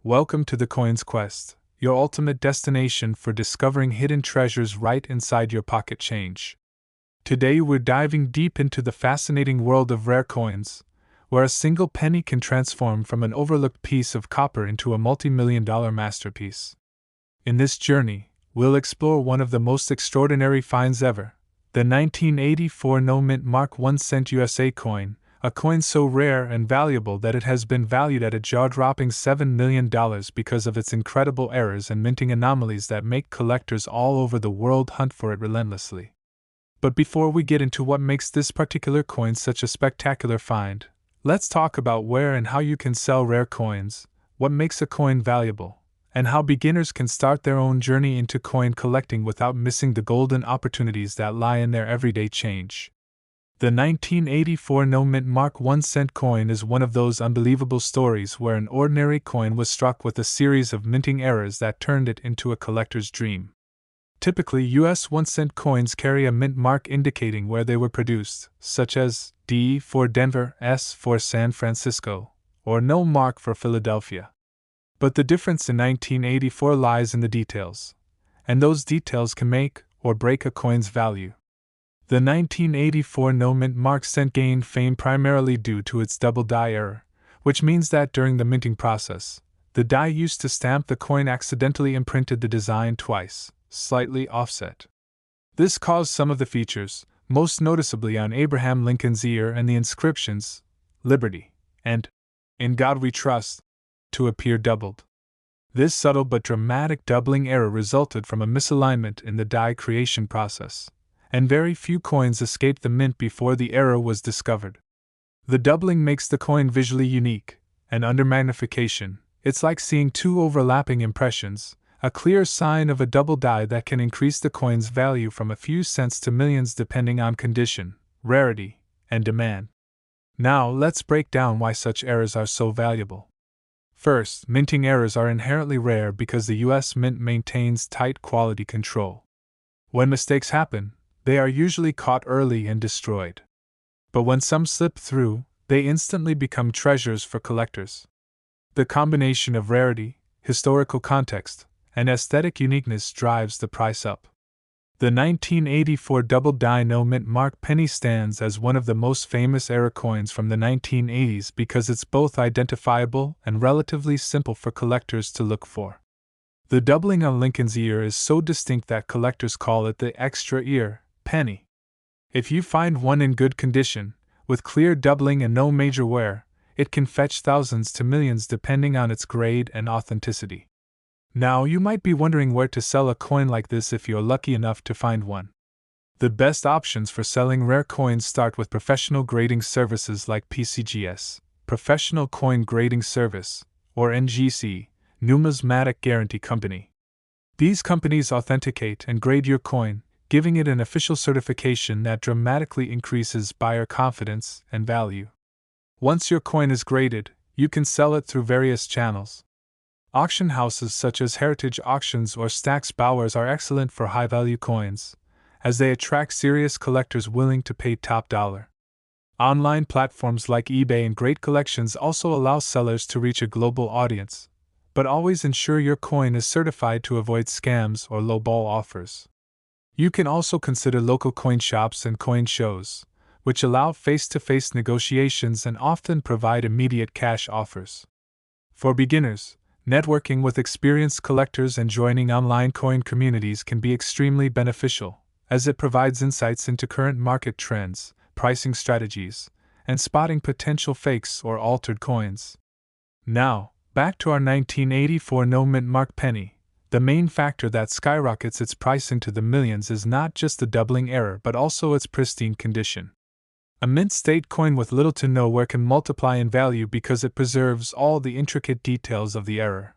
Welcome to the Coins Quest, your ultimate destination for discovering hidden treasures right inside your pocket change. Today we're diving deep into the fascinating world of rare coins, where a single penny can transform from an overlooked piece of copper into a multi-million-dollar masterpiece. In this journey, we'll explore one of the most extraordinary finds ever, the 1984 no-mint Mark 1 cent USA coin, a coin so rare and valuable that it has been valued at a jaw-dropping $7 million because of its incredible errors and minting anomalies that make collectors all over the world hunt for it relentlessly. But before we get into what makes this particular coin such a spectacular find, let's talk about where and how you can sell rare coins, what makes a coin valuable, and how beginners can start their own journey into coin collecting without missing the golden opportunities that lie in their everyday change. The 1984 no-mint Mark 1 cent coin is one of those unbelievable stories where an ordinary coin was struck with a series of minting errors that turned it into a collector's dream. Typically, US 1 cent coins carry a mint mark indicating where they were produced, such as D for Denver, S for San Francisco, or no mark for Philadelphia. But the difference in 1984 lies in the details, and those details can make or break a coin's value. The 1984 no-mint Mark cent gained fame primarily due to its double die error, which means that during the minting process, the die used to stamp the coin accidentally imprinted the design twice, slightly offset. This caused some of the features, most noticeably on Abraham Lincoln's ear and the inscriptions, Liberty, and In God We Trust, to appear doubled. This subtle but dramatic doubling error resulted from a misalignment in the die creation process, and very few coins escaped the mint before the error was discovered. The doubling makes the coin visually unique, and under magnification, it's like seeing two overlapping impressions, a clear sign of a double die that can increase the coin's value from a few cents to millions depending on condition, rarity, and demand. Now let's break down why such errors are so valuable. First, minting errors are inherently rare because the US Mint maintains tight quality control. When mistakes happen, they are usually caught early and destroyed. But when some slip through, they instantly become treasures for collectors. The combination of rarity, historical context, and aesthetic uniqueness drives the price up. The 1984 double die no-mint Mark penny stands as one of the most famous error coins from the 1980s because it's both identifiable and relatively simple for collectors to look for. The doubling on Lincoln's ear is so distinct that collectors call it the extra ear penny. If you find one in good condition, with clear doubling and no major wear, it can fetch thousands to millions depending on its grade and authenticity. Now you might be wondering where to sell a coin like this if you're lucky enough to find one. The best options for selling rare coins start with professional grading services like PCGS, Professional Coin Grading Service, or NGC, Numismatic Guarantee Company. These companies authenticate and grade your coin, giving it an official certification that dramatically increases buyer confidence and value. Once your coin is graded, you can sell it through various channels. Auction houses such as Heritage Auctions or Stack's Bowers are excellent for high-value coins, as they attract serious collectors willing to pay top dollar. Online platforms like eBay and Great Collections also allow sellers to reach a global audience, but always ensure your coin is certified to avoid scams or lowball offers. You can also consider local coin shops and coin shows, which allow face-to-face negotiations and often provide immediate cash offers. For beginners, networking with experienced collectors and joining online coin communities can be extremely beneficial, as it provides insights into current market trends, pricing strategies, and spotting potential fakes or altered coins. Now, back to our 1984 no-mint Mark penny. The main factor that skyrockets its price into the millions is not just the doubling error but also its pristine condition. A mint-state coin with little to no wear can multiply in value because it preserves all the intricate details of the error.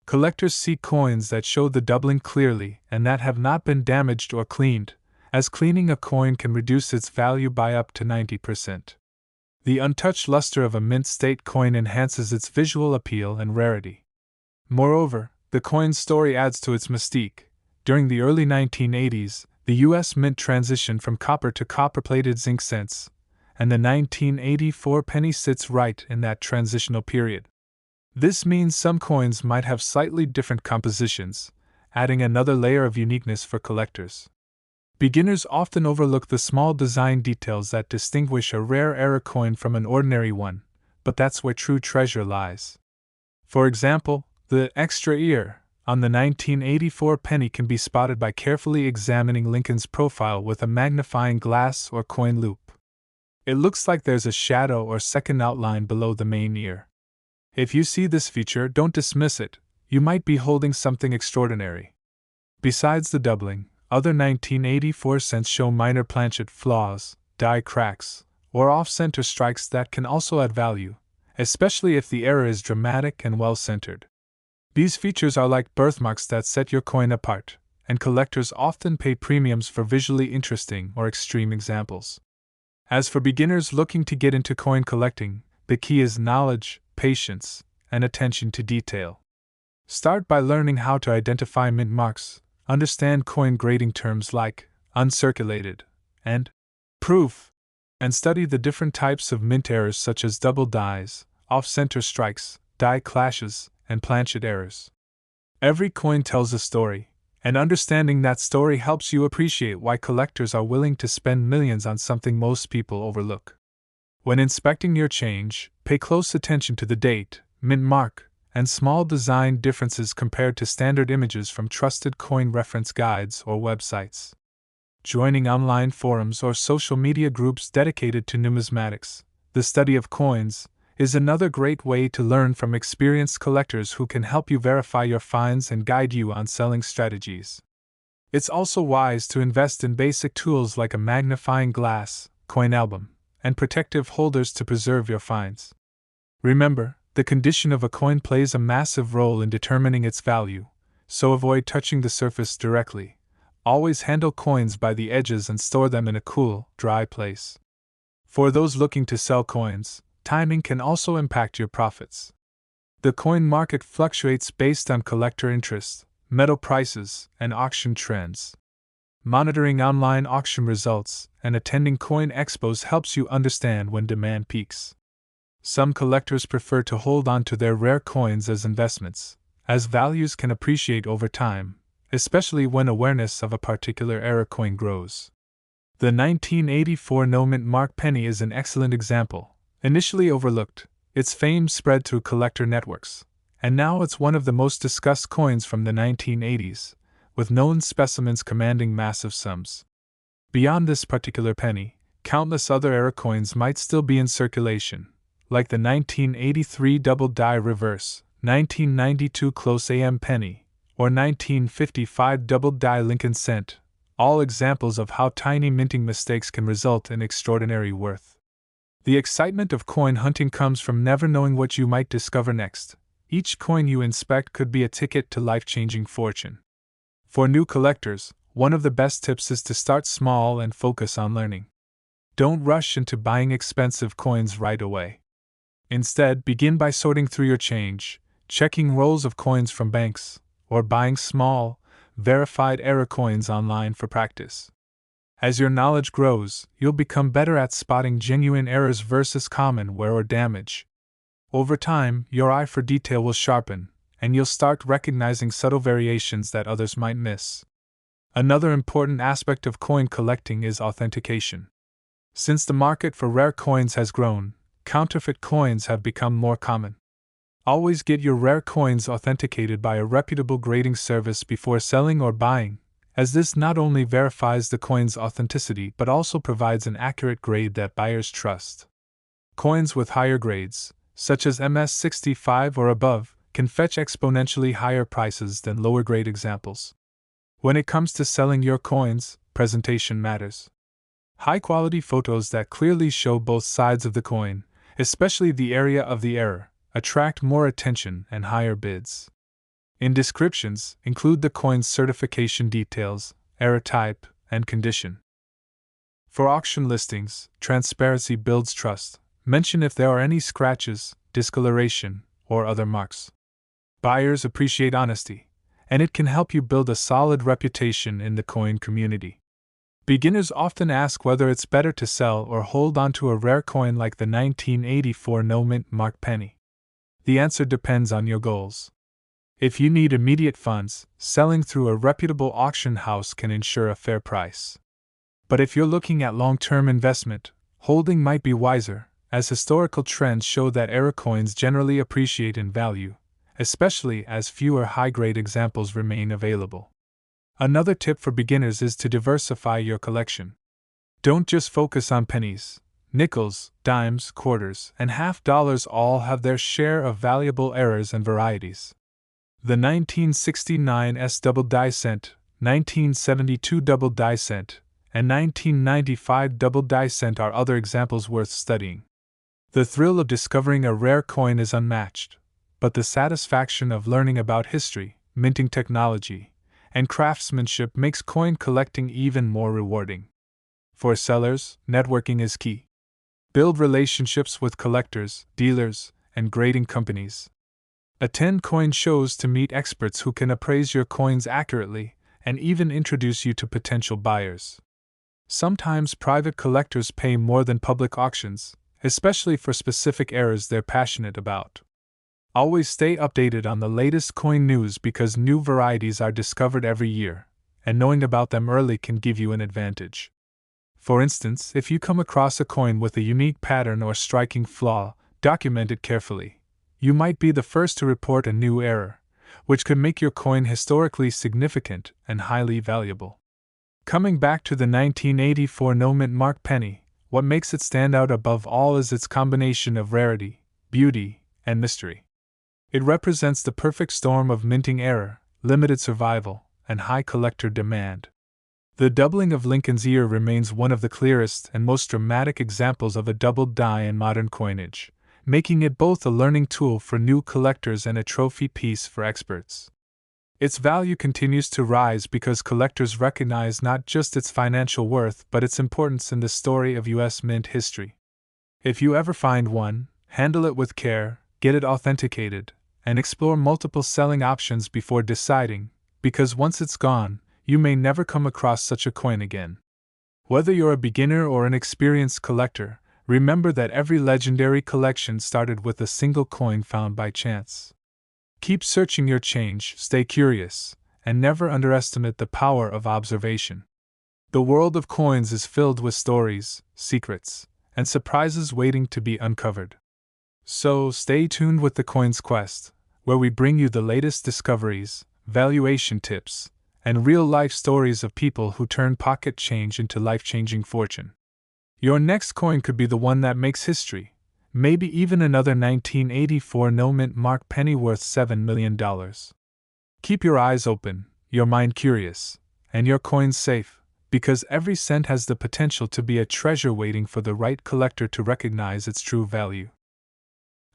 Collectors seek coins that show the doubling clearly and that have not been damaged or cleaned, as cleaning a coin can reduce its value by up to 90%. The untouched luster of a mint-state coin enhances its visual appeal and rarity. Moreover, the coin's story adds to its mystique. During the early 1980s, the US Mint transitioned from copper to copper-plated zinc cents, and the 1984 penny sits right in that transitional period. This means some coins might have slightly different compositions, adding another layer of uniqueness for collectors. Beginners often overlook the small design details that distinguish a rare era coin from an ordinary one, but that's where true treasure lies. For example, the extra ear on the 1984 penny can be spotted by carefully examining Lincoln's profile with a magnifying glass or coin loop. It looks like there's a shadow or second outline below the main ear. If you see this feature, don't dismiss it, you might be holding something extraordinary. Besides the doubling, other 1984 cents show minor planchet flaws, die cracks, or off-center strikes that can also add value, especially if the error is dramatic and well-centered. These features are like birthmarks that set your coin apart, and collectors often pay premiums for visually interesting or extreme examples. As for beginners looking to get into coin collecting, the key is knowledge, patience, and attention to detail. Start by learning how to identify mint marks, understand coin grading terms like uncirculated and proof, and study the different types of mint errors such as double dies, off-center strikes, die clashes, and planchet errors. Every coin tells a story, and understanding that story helps you appreciate why collectors are willing to spend millions on something most people overlook. When inspecting your change, pay close attention to the date, mint mark, and small design differences compared to standard images from trusted coin reference guides or websites. Joining online forums or social media groups dedicated to numismatics, the study of coins, is another great way to learn from experienced collectors who can help you verify your finds and guide you on selling strategies. It's also wise to invest in basic tools like a magnifying glass, coin album, and protective holders to preserve your finds. Remember, the condition of a coin plays a massive role in determining its value, so avoid touching the surface directly. Always handle coins by the edges and store them in a cool, dry place. For those looking to sell coins, timing can also impact your profits. The coin market fluctuates based on collector interest, metal prices, and auction trends. Monitoring online auction results and attending coin expos helps you understand when demand peaks. Some collectors prefer to hold on to their rare coins as investments, as values can appreciate over time, especially when awareness of a particular era coin grows. The 1984 no-mint mark penny is an excellent example. Initially overlooked, its fame spread through collector networks, and now it's one of the most discussed coins from the 1980s, with known specimens commanding massive sums. Beyond this particular penny, countless other era coins might still be in circulation, like the 1983 double die reverse, 1992 close AM penny, or 1955 double die Lincoln cent, all examples of how tiny minting mistakes can result in extraordinary worth. The excitement of coin hunting comes from never knowing what you might discover next. Each coin you inspect could be a ticket to life-changing fortune. For new collectors, one of the best tips is to start small and focus on learning. Don't rush into buying expensive coins right away. Instead, begin by sorting through your change, checking rolls of coins from banks, or buying small, verified era coins online for practice. As your knowledge grows, you'll become better at spotting genuine errors versus common wear or damage. Over time, your eye for detail will sharpen, and you'll start recognizing subtle variations that others might miss. Another important aspect of coin collecting is authentication. Since the market for rare coins has grown, counterfeit coins have become more common. Always get your rare coins authenticated by a reputable grading service before selling or buying, as this not only verifies the coin's authenticity but also provides an accurate grade that buyers trust. Coins with higher grades, such as MS65 or above, can fetch exponentially higher prices than lower grade examples. When it comes to selling your coins, presentation matters. High-quality photos that clearly show both sides of the coin, especially the area of the error, attract more attention and higher bids. In descriptions, include the coin's certification details, error type, and condition. For auction listings, transparency builds trust. Mention if there are any scratches, discoloration, or other marks. Buyers appreciate honesty, and it can help you build a solid reputation in the coin community. Beginners often ask whether it's better to sell or hold onto a rare coin like the 1984 no-mint mark penny. The answer depends on your goals. If you need immediate funds, selling through a reputable auction house can ensure a fair price. But if you're looking at long-term investment, holding might be wiser, as historical trends show that era coins generally appreciate in value, especially as fewer high-grade examples remain available. Another tip for beginners is to diversify your collection. Don't just focus on pennies. Nickels, dimes, quarters, and half dollars all have their share of valuable eras and varieties. The 1969 double die cent, 1972 double die cent, and 1995 double die cent are other examples worth studying. The thrill of discovering a rare coin is unmatched, but the satisfaction of learning about history, minting technology, and craftsmanship makes coin collecting even more rewarding. For sellers, networking is key. Build relationships with collectors, dealers, and grading companies. Attend coin shows to meet experts who can appraise your coins accurately and even introduce you to potential buyers. Sometimes private collectors pay more than public auctions, especially for specific eras they're passionate about. Always stay updated on the latest coin news because new varieties are discovered every year, and knowing about them early can give you an advantage. For instance, if you come across a coin with a unique pattern or striking flaw, document it carefully. You might be the first to report a new error, which could make your coin historically significant and highly valuable. Coming back to the 1984 no-mint mark penny, what makes it stand out above all is its combination of rarity, beauty, and mystery. It represents the perfect storm of minting error, limited survival, and high collector demand. The doubling of Lincoln's ear remains one of the clearest and most dramatic examples of a doubled die in modern coinage, making it both a learning tool for new collectors and a trophy piece for experts. Its value continues to rise because collectors recognize not just its financial worth but its importance in the story of U.S. mint history. If you ever find one, handle it with care, get it authenticated, and explore multiple selling options before deciding, because once it's gone, you may never come across such a coin again. Whether you're a beginner or an experienced collector, remember that every legendary collection started with a single coin found by chance. Keep searching your change, stay curious, and never underestimate the power of observation. The world of coins is filled with stories, secrets, and surprises waiting to be uncovered. So stay tuned with the Coins Quest, where we bring you the latest discoveries, valuation tips, and real-life stories of people who turn pocket change into life-changing fortune. Your next coin could be the one that makes history, maybe even another 1984 no-mint mark penny worth $7 million. Keep your eyes open, your mind curious, and your coins safe, because every cent has the potential to be a treasure waiting for the right collector to recognize its true value.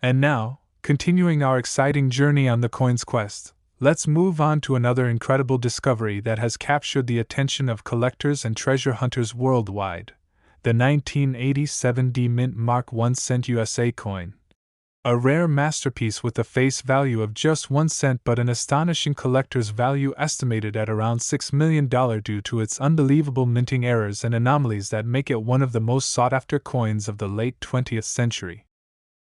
And now, continuing our exciting journey on the Coins Quest, let's move on to another incredible discovery that has captured the attention of collectors and treasure hunters worldwide: the 1987 D-Mint Mark 1 cent USA coin. A rare masterpiece with a face value of just 1 cent but an astonishing collector's value estimated at around $6 million due to its unbelievable minting errors and anomalies that make it one of the most sought-after coins of the late 20th century.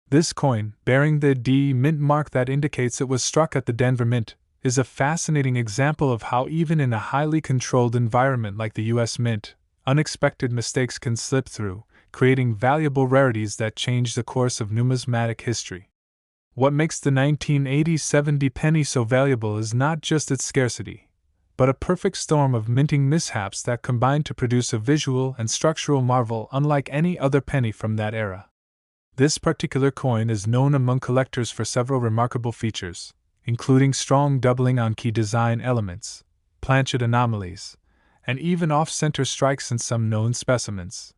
This coin, bearing the D-Mint mark that indicates it was struck at the Denver Mint, is a fascinating example of how even in a highly controlled environment like the U.S. Mint, unexpected mistakes can slip through, creating valuable rarities that change the course of numismatic history. What makes the 1987 D penny so valuable is not just its scarcity, but a perfect storm of minting mishaps that combine to produce a visual and structural marvel unlike any other penny from that era. This particular coin is known among collectors for several remarkable features, including strong doubling on key design elements, planchet anomalies, and even off-center strikes in some known specimens.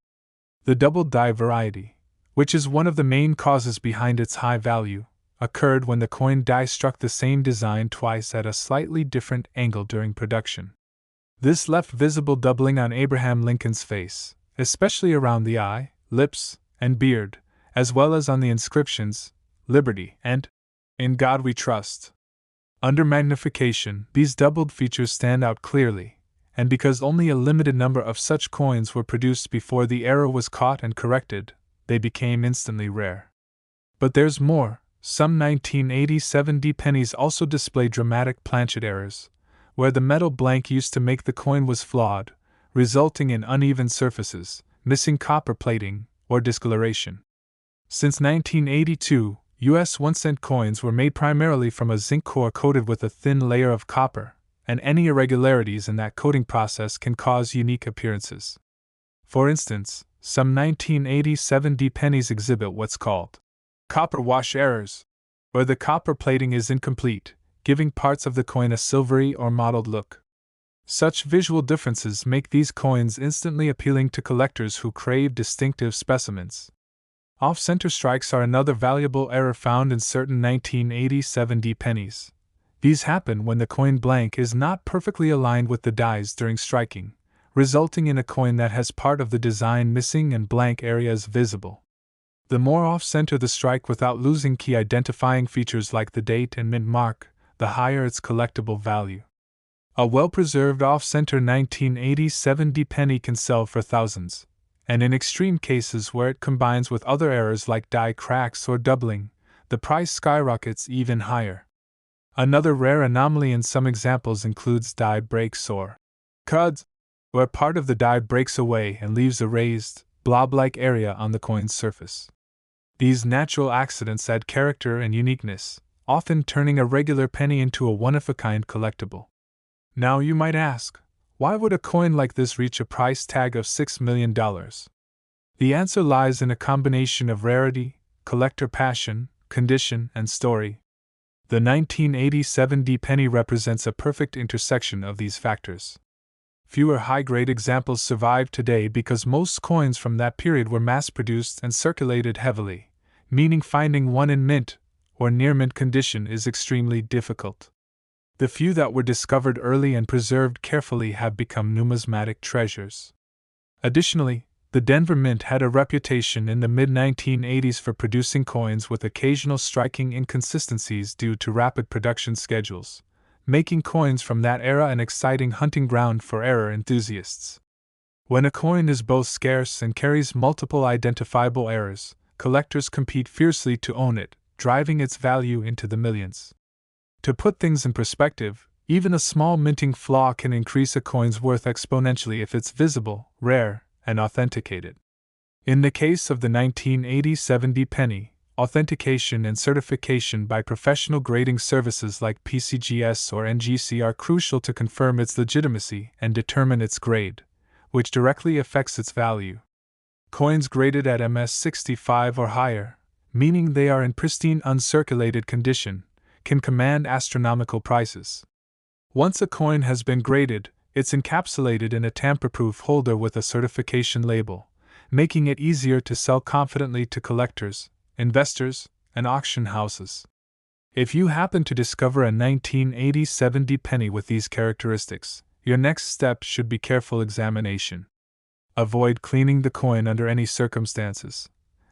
The double die variety, which is one of the main causes behind its high value, occurred when the coin die struck the same design twice at a slightly different angle during production. This left visible doubling on Abraham Lincoln's face, especially around the eye, lips, and beard, as well as on the inscriptions, "Liberty" and "In God We Trust." Under magnification, these doubled features stand out clearly, and because only a limited number of such coins were produced before the error was caught and corrected, they became instantly rare. But there's more. Some 1987 D pennies also display dramatic planchet errors, where the metal blank used to make the coin was flawed, resulting in uneven surfaces, missing copper plating, or discoloration. Since 1982, U.S. 1-cent coins were made primarily from a zinc core coated with a thin layer of copper, and any irregularities in that coating process can cause unique appearances. For instance, some 1987 D pennies exhibit what's called copper wash errors, where the copper plating is incomplete, giving parts of the coin a silvery or mottled look. Such visual differences make these coins instantly appealing to collectors who crave distinctive specimens. Off-center strikes are another valuable error found in certain 1987 D pennies. These happen when the coin blank is not perfectly aligned with the dies during striking, resulting in a coin that has part of the design missing and blank areas visible. The more off-center the strike without losing key identifying features like the date and mint mark, the higher its collectible value. A well-preserved off-center 1987 D penny can sell for thousands, and in extreme cases where it combines with other errors like die cracks or doubling, the price skyrockets even higher. Another rare anomaly in some examples includes die breaks or cuds, where part of the die breaks away and leaves a raised, blob-like area on the coin's surface. These natural accidents add character and uniqueness, often turning a regular penny into a one-of-a-kind collectible. Now you might ask, why would a coin like this reach a price tag of $6 million? The answer lies in a combination of rarity, collector passion, condition, and story. The 1987 D penny represents a perfect intersection of these factors. Fewer high-grade examples survive today because most coins from that period were mass-produced and circulated heavily, meaning finding one in mint or near-mint condition is extremely difficult. The few that were discovered early and preserved carefully have become numismatic treasures. Additionally, the Denver Mint had a reputation in the mid-1980s for producing coins with occasional striking inconsistencies due to rapid production schedules, making coins from that era an exciting hunting ground for error enthusiasts. When a coin is both scarce and carries multiple identifiable errors, collectors compete fiercely to own it, driving its value into the millions. To put things in perspective, even a small minting flaw can increase a coin's worth exponentially if it's visible, rare, and authenticated. In the case of the 1987 D penny, authentication and certification by professional grading services like PCGS or NGC are crucial to confirm its legitimacy and determine its grade, which directly affects its value. Coins graded at MS65 or higher, meaning they are in pristine uncirculated condition, can command astronomical prices. Once a coin has been graded, it's encapsulated in a tamper-proof holder with a certification label, making it easier to sell confidently to collectors, investors, and auction houses. If you happen to discover a 1987 D penny with these characteristics, your next step should be careful examination. Avoid cleaning the coin under any circumstances,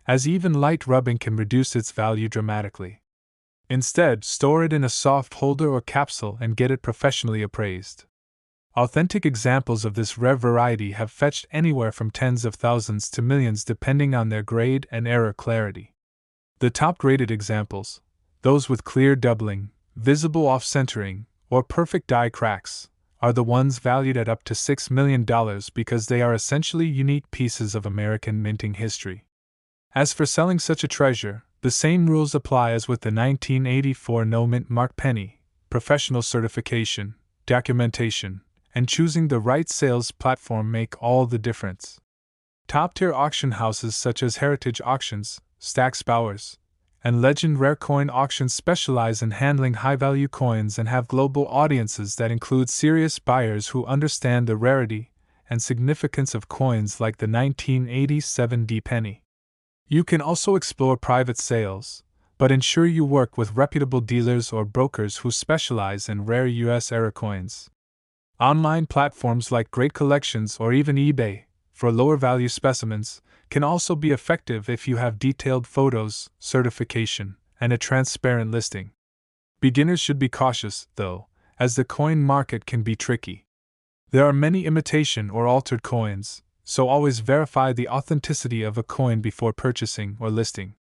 as even light rubbing can reduce its value dramatically. Instead, store it in a soft holder or capsule and get it professionally appraised. Authentic examples of this rare variety have fetched anywhere from tens of thousands to millions depending on their grade and error clarity. The top-graded examples, those with clear doubling, visible off-centering, or perfect die cracks, are the ones valued at up to $6 million because they are essentially unique pieces of American minting history. As for selling such a treasure, the same rules apply as with the 1984 no-mint mark penny: professional certification, documentation, and choosing the right sales platform make all the difference. Top-tier auction houses such as Heritage Auctions, Stack's Bowers, and Legend Rare Coin Auctions specialize in handling high-value coins and have global audiences that include serious buyers who understand the rarity and significance of coins like the 1987 D penny. You can also explore private sales, but ensure you work with reputable dealers or brokers who specialize in rare U.S. era coins. Online platforms like Great Collections or even eBay, for lower-value specimens, can also be effective if you have detailed photos, certification, and a transparent listing. Beginners should be cautious, though, as the coin market can be tricky. There are many imitation or altered coins, so always verify the authenticity of a coin before purchasing or listing.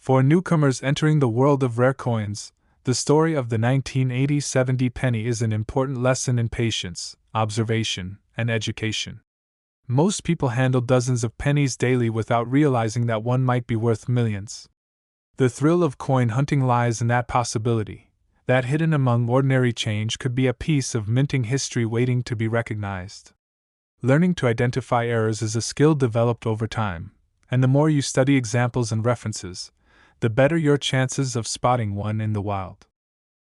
For newcomers entering the world of rare coins, the story of the 1980 penny is an important lesson in patience, observation, and education. Most people handle dozens of pennies daily without realizing that one might be worth millions. The thrill of coin hunting lies in that possibility, that hidden among ordinary change could be a piece of minting history waiting to be recognized. Learning to identify errors is a skill developed over time, and the more you study examples and references, the better your chances of spotting one in the wild.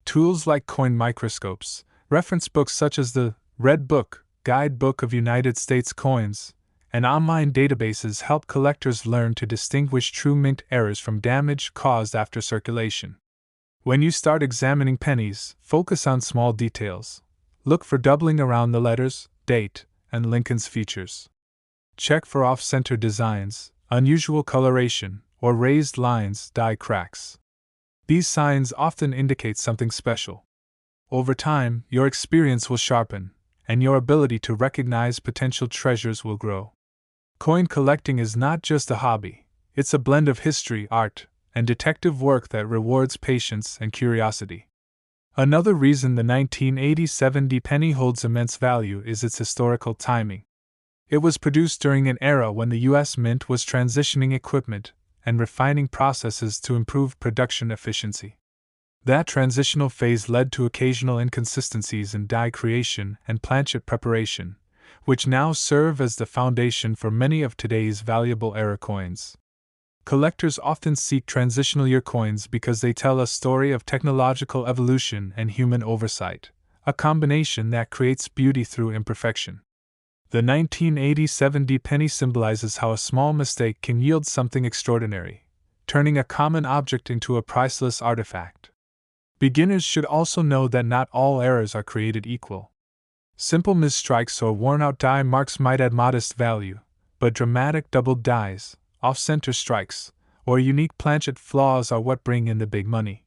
Tools like coin microscopes, reference books such as the Red Book, Guidebook of United States Coins, and online databases help collectors learn to distinguish true mint errors from damage caused after circulation. When you start examining pennies, focus on small details. Look for doubling around the letters, date, and Lincoln's features. Check for off-center designs, unusual coloration, or raised lines, die cracks. These signs often indicate something special. Over time, your experience will sharpen, and your ability to recognize potential treasures will grow. Coin collecting is not just a hobby, it's a blend of history, art, and detective work that rewards patience and curiosity. Another reason the 1980 penny holds immense value is its historical timing. It was produced during an era when the U.S. Mint was transitioning equipment and refining processes to improve production efficiency. That transitional phase led to occasional inconsistencies in die creation and planchet preparation, which now serve as the foundation for many of today's valuable era coins. Collectors often seek transitional year coins because they tell a story of technological evolution and human oversight, a combination that creates beauty through imperfection. The 1980 penny symbolizes how a small mistake can yield something extraordinary, turning a common object into a priceless artifact. Beginners should also know that not all errors are created equal. Simple misstrikes or worn-out die marks might add modest value, but dramatic doubled dies, off-center strikes, or unique planchet flaws are what bring in the big money.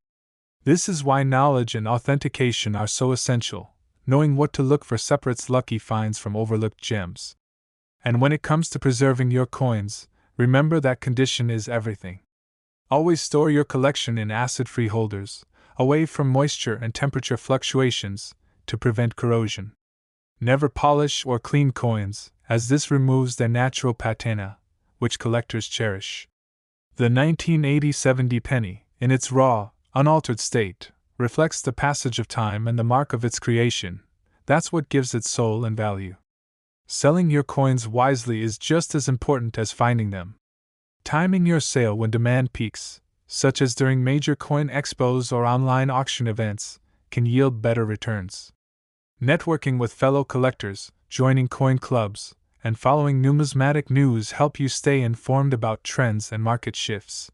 This is why knowledge and authentication are so essential. Knowing what to look for separates lucky finds from overlooked gems. And when it comes to preserving your coins, remember that condition is everything. Always store your collection in acid-free holders, away from moisture and temperature fluctuations, to prevent corrosion. Never polish or clean coins, as this removes their natural patina, which collectors cherish. The 1980 penny, in its raw, unaltered state, reflects the passage of time and the mark of its creation. That's what gives it soul and value. Selling your coins wisely is just as important as finding them. Timing your sale when demand peaks, such as during major coin expos or online auction events, can yield better returns. Networking with fellow collectors, joining coin clubs, and following numismatic news help you stay informed about trends and market shifts.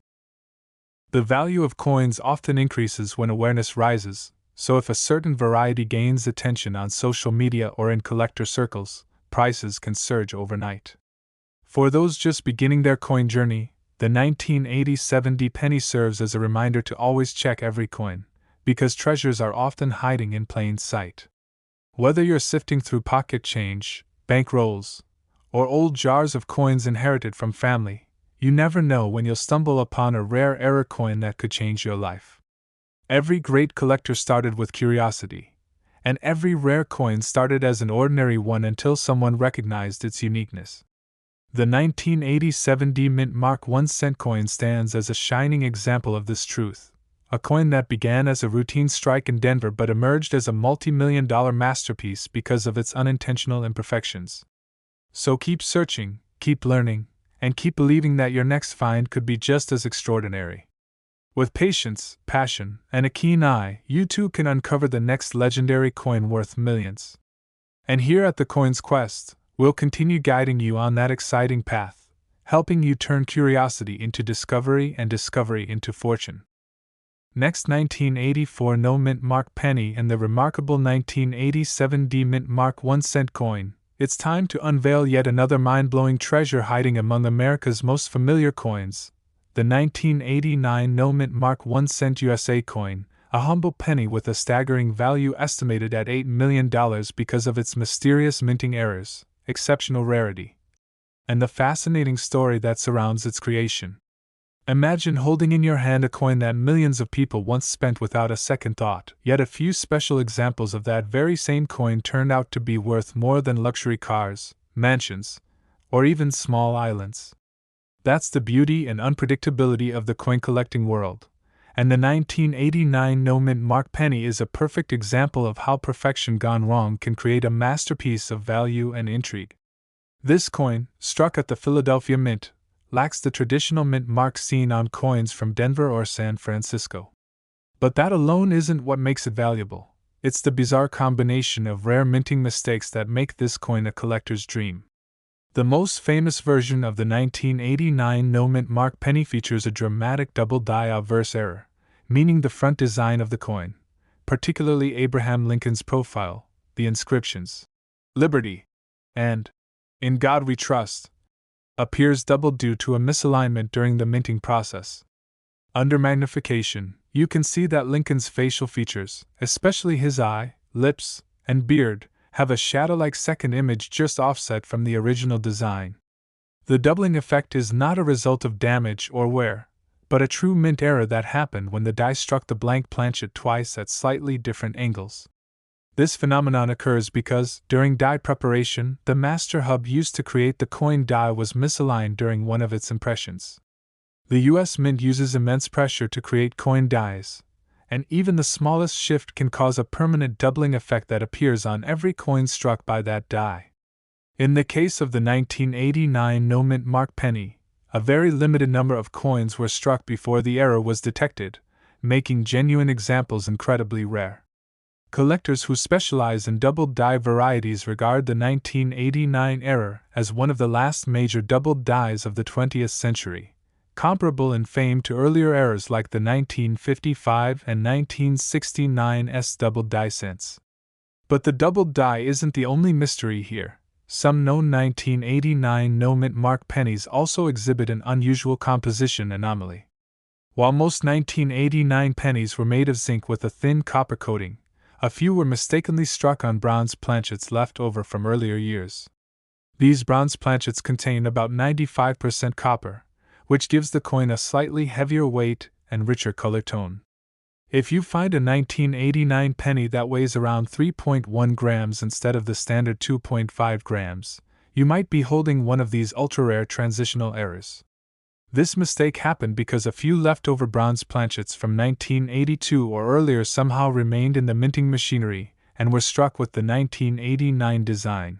The value of coins often increases when awareness rises, so if a certain variety gains attention on social media or in collector circles, prices can surge overnight. For those just beginning their coin journey, the 1980 penny serves as a reminder to always check every coin, because treasures are often hiding in plain sight. Whether you're sifting through pocket change, bank rolls, or old jars of coins inherited from family, you never know when you'll stumble upon a rare error coin that could change your life. Every great collector started with curiosity, and every rare coin started as an ordinary one until someone recognized its uniqueness. The 1980 Mint Mark 1 cent coin stands as a shining example of this truth, a coin that began as a routine strike in Denver but emerged as a multi-million-dollar masterpiece because of its unintentional imperfections. So keep searching, keep learning, and keep believing that your next find could be just as extraordinary. With patience, passion, and a keen eye, you too can uncover the next legendary coin worth millions. And here at the Coin's Quest, we'll continue guiding you on that exciting path, helping you turn curiosity into discovery and discovery into fortune. Next, 1984 No Mint Mark penny and the remarkable 1980 Mint Mark 1 cent coin. It's time to unveil yet another mind-blowing treasure hiding among America's most familiar coins, the 1989 No Mint Mark 1 cent USA coin, a humble penny with a staggering value estimated at $8 million because of its mysterious minting errors, exceptional rarity, and the fascinating story that surrounds its creation. Imagine holding in your hand a coin that millions of people once spent without a second thought, yet a few special examples of that very same coin turned out to be worth more than luxury cars, mansions, or even small islands. That's the beauty and unpredictability of the coin collecting world, and the 1989 no-mint mark penny is a perfect example of how perfection gone wrong can create a masterpiece of value and intrigue. This coin, struck at the Philadelphia Mint, lacks the traditional mint mark seen on coins from Denver or San Francisco. But that alone isn't what makes it valuable. It's the bizarre combination of rare minting mistakes that make this coin a collector's dream. The most famous version of the 1989 no-mint mark penny features a dramatic double die obverse error, meaning the front design of the coin, particularly Abraham Lincoln's profile, the inscriptions, "Liberty" and "In God We Trust," appears double due to a misalignment during the minting process. Under magnification, you can see that Lincoln's facial features, especially his eye, lips, and beard, have a shadow-like second image just offset from the original design. The doubling effect is not a result of damage or wear, but a true mint error that happened when the die struck the blank planchet twice at slightly different angles. This phenomenon occurs because, during die preparation, the master hub used to create the coin die was misaligned during one of its impressions. The US Mint uses immense pressure to create coin dies, and even the smallest shift can cause a permanent doubling effect that appears on every coin struck by that die. In the case of the 1989 no-mint mark penny, a very limited number of coins were struck before the error was detected, making genuine examples incredibly rare. Collectors who specialize in doubled die varieties regard the 1989 error as one of the last major doubled dies of the 20th century, comparable in fame to earlier errors like the 1955 and 1969's doubled die cents. But the doubled die isn't the only mystery here. Some known 1989 no-mint mark pennies also exhibit an unusual composition anomaly. While most 1989 pennies were made of zinc with a thin copper coating, a few were mistakenly struck on bronze planchets left over from earlier years. These bronze planchets contain about 95% copper, which gives the coin a slightly heavier weight and richer color tone. If you find a 1989 penny that weighs around 3.1 grams instead of the standard 2.5 grams, you might be holding one of these ultra-rare transitional errors. This mistake happened because a few leftover bronze planchets from 1982 or earlier somehow remained in the minting machinery and were struck with the 1989 design.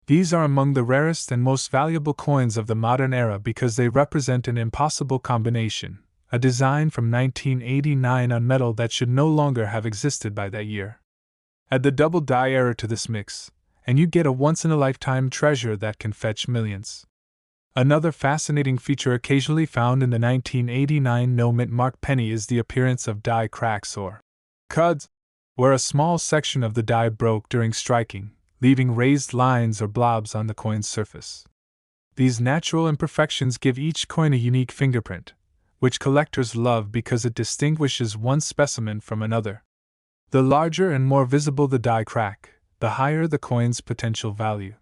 These are among the rarest and most valuable coins of the modern era because they represent an impossible combination, a design from 1989 on metal that should no longer have existed by that year. Add the double die error to this mix, and you get a once-in-a-lifetime treasure that can fetch millions. Another fascinating feature occasionally found in the 1989 no-mint mark penny is the appearance of die cracks or cuds, where a small section of the die broke during striking, leaving raised lines or blobs on the coin's surface. These natural imperfections give each coin a unique fingerprint, which collectors love because it distinguishes one specimen from another. The larger and more visible the die crack, the higher the coin's potential value.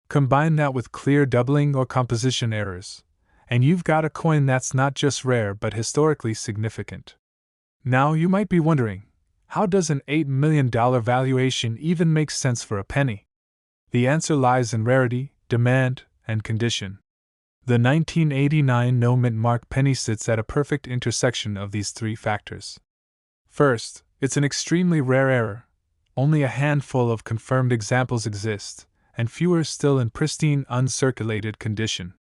Combine that with clear doubling or composition errors, and you've got a coin that's not just rare but historically significant. Now you might be wondering, how does an $8 million valuation even make sense for a penny? The answer lies in rarity, demand, and condition. The 1989 no-mint mark penny sits at a perfect intersection of these three factors. First, it's an extremely rare error. Only a handful of confirmed examples exist, and fewer still in pristine, uncirculated condition.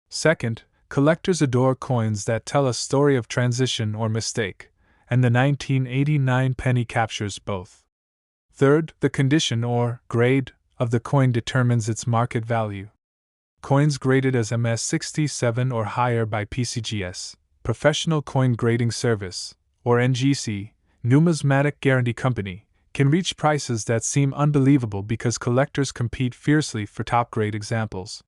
Second, collectors adore coins that tell a story of transition or mistake, and the 1989 penny captures both. Third, the condition or grade of the coin determines its market value. Coins graded as MS67 or higher by PCGS, Professional Coin Grading Service, or NGC, Numismatic Guarantee Company, can reach prices that seem unbelievable because collectors compete fiercely for top-grade examples.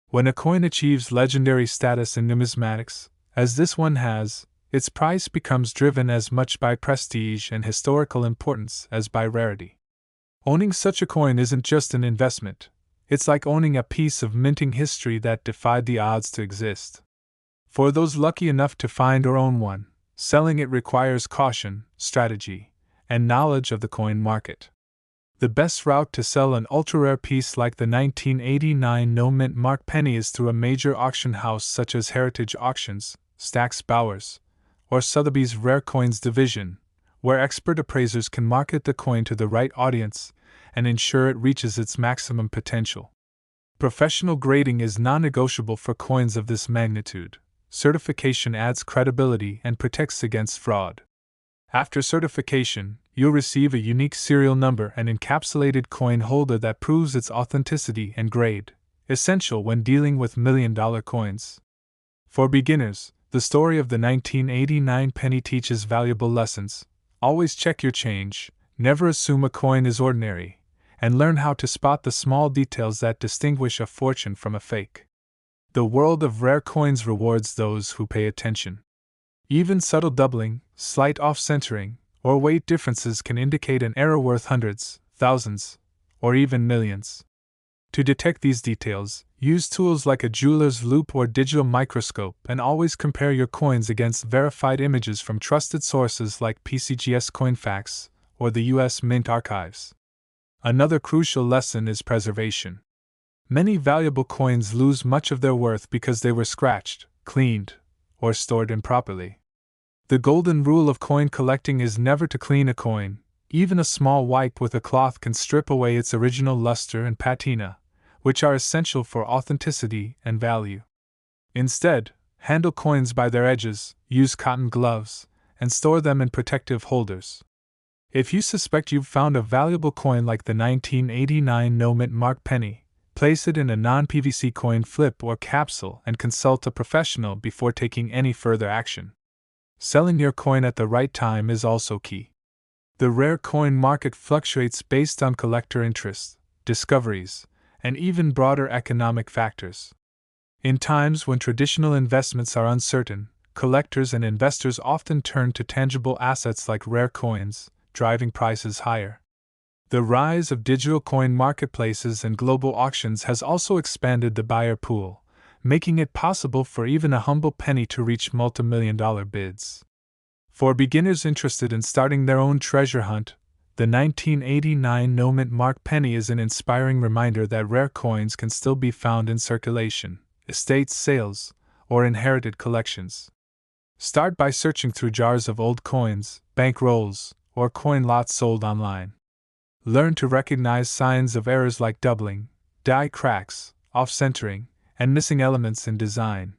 When a coin achieves legendary status in numismatics, as this one has, its price becomes driven as much by prestige and historical importance as by rarity. Owning such a coin isn't just an investment, it's like owning a piece of minting history that defied the odds to exist. For those lucky enough to find or own one, selling it requires caution, strategy, and knowledge of the coin market. The best route to sell an ultra-rare piece like the 1989 no-mint mark penny is through a major auction house such as Heritage Auctions, Stack's Bowers, or Sotheby's Rare Coins Division, where expert appraisers can market the coin to the right audience and ensure it reaches its maximum potential. Professional grading is non-negotiable for coins of this magnitude. Certification adds credibility and protects against fraud. After certification, you'll receive a unique serial number and encapsulated coin holder that proves its authenticity and grade, essential when dealing with million-dollar coins. For beginners, the story of the 1989 penny teaches valuable lessons. Always check your change, never assume a coin is ordinary, and learn how to spot the small details that distinguish a fortune from a fake. The world of rare coins rewards those who pay attention. Even subtle doubling, slight off-centering, or weight differences can indicate an error worth hundreds, thousands, or even millions. To detect these details, use tools like a jeweler's loupe or digital microscope and always compare your coins against verified images from trusted sources like PCGS CoinFacts or the U.S. Mint Archives. Another crucial lesson is preservation. Many valuable coins lose much of their worth because they were scratched, cleaned, or stored improperly. The golden rule of coin collecting is never to clean a coin. Even a small wipe with a cloth can strip away its original luster and patina, which are essential for authenticity and value. Instead, handle coins by their edges, use cotton gloves, and store them in protective holders. If you suspect you've found a valuable coin like the 1989 no-mint mark penny, place it in a non-PVC coin flip or capsule and consult a professional before taking any further action. Selling your coin at the right time is also key. The rare coin market fluctuates based on collector interests, discoveries, and even broader economic factors. In times when traditional investments are uncertain, collectors and investors often turn to tangible assets like rare coins, driving prices higher. The rise of digital coin marketplaces and global auctions has also expanded the buyer pool, making it possible for even a humble penny to reach multi-million-dollar bids. For beginners interested in starting their own treasure hunt, the 1989 no-mint mark penny is an inspiring reminder that rare coins can still be found in circulation, estate sales, or inherited collections. Start by searching through jars of old coins, bank rolls, or coin lots sold online. Learn to recognize signs of errors like doubling, die cracks, off-centering, and missing elements in design.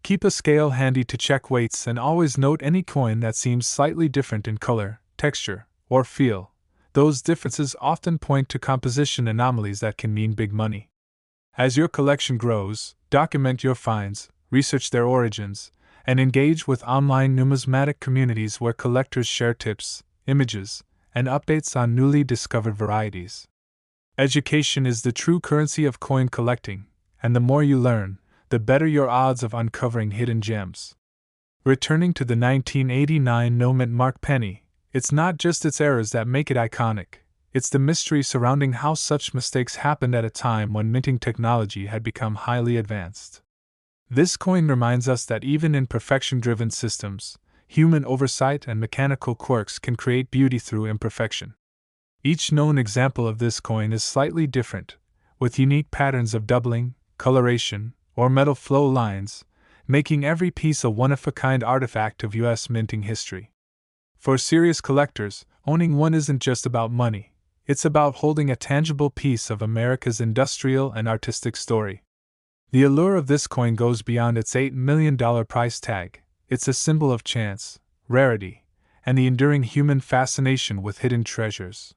Keep a scale handy to check weights and always note any coin that seems slightly different in color, texture, or feel. Those differences often point to composition anomalies that can mean big money. As your collection grows, document your finds, research their origins, and engage with online numismatic communities where collectors share tips, images, and updates on newly discovered varieties. Education is the true currency of coin collecting, and the more you learn, the better your odds of uncovering hidden gems. Returning to the 1989 no-mint mark penny, it's not just its errors that make it iconic, it's the mystery surrounding how such mistakes happened at a time when minting technology had become highly advanced. This coin reminds us that even in perfection-driven systems, human oversight and mechanical quirks can create beauty through imperfection. Each known example of this coin is slightly different, with unique patterns of doubling, coloration, or metal flow lines, making every piece a one-of-a-kind artifact of U.S. minting history. For serious collectors, owning one isn't just about money, it's about holding a tangible piece of America's industrial and artistic story. The allure of this coin goes beyond its $8 million price tag. It's a symbol of chance, rarity, and the enduring human fascination with hidden treasures.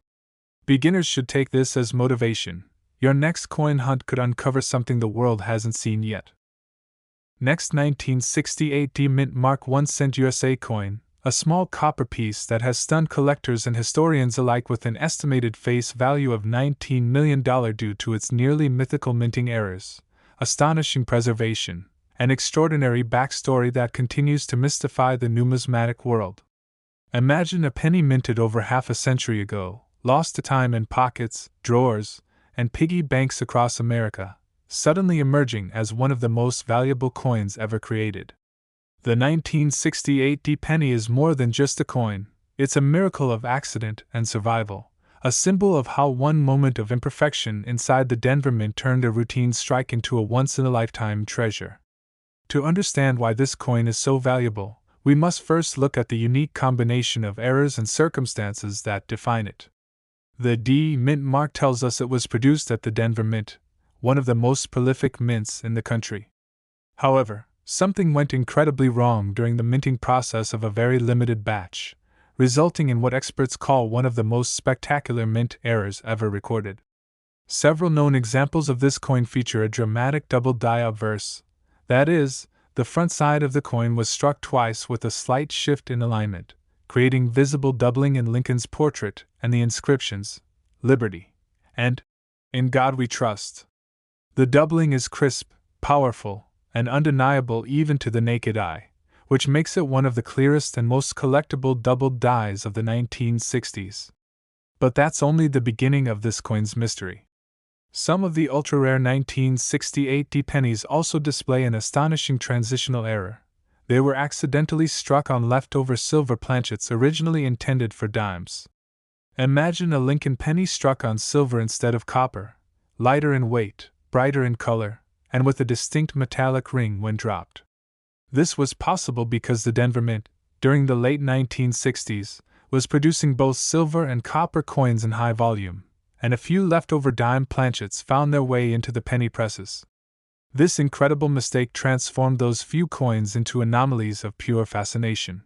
Beginners should take this as motivation. Your next coin hunt could uncover something the world hasn't seen yet. Next, 1968 D-Mint Mark 1 cent USA coin, a small copper piece that has stunned collectors and historians alike with an estimated face value of $19 million due to its nearly mythical minting errors, astonishing preservation, an extraordinary backstory that continues to mystify the numismatic world. Imagine a penny minted over half a century ago, lost to time in pockets, drawers, and piggy banks across America, suddenly emerging as one of the most valuable coins ever created. The 1968 D penny is more than just a coin, it's a miracle of accident and survival, a symbol of how one moment of imperfection inside the Denver Mint turned a routine strike into a once-in-a-lifetime treasure. To understand why this coin is so valuable, we must first look at the unique combination of errors and circumstances that define it. The D Mint mark tells us it was produced at the Denver Mint, one of the most prolific mints in the country. However, something went incredibly wrong during the minting process of a very limited batch, resulting in what experts call one of the most spectacular mint errors ever recorded. Several known examples of this coin feature a dramatic double die obverse. That is, the front side of the coin was struck twice with a slight shift in alignment, creating visible doubling in Lincoln's portrait and the inscriptions, "Liberty," and "In God We Trust." The doubling is crisp, powerful, and undeniable even to the naked eye, which makes it one of the clearest and most collectible doubled dies of the 1960s. But that's only the beginning of this coin's mystery. Some of the ultra-rare 1968 D pennies also display an astonishing transitional error. They were accidentally struck on leftover silver planchets originally intended for dimes. Imagine a Lincoln penny struck on silver instead of copper, lighter in weight, brighter in color, and with a distinct metallic ring when dropped. This was possible because the Denver Mint, during the late 1960s, was producing both silver and copper coins in high volume, and a few leftover dime planchets found their way into the penny presses. This incredible mistake transformed those few coins into anomalies of pure fascination.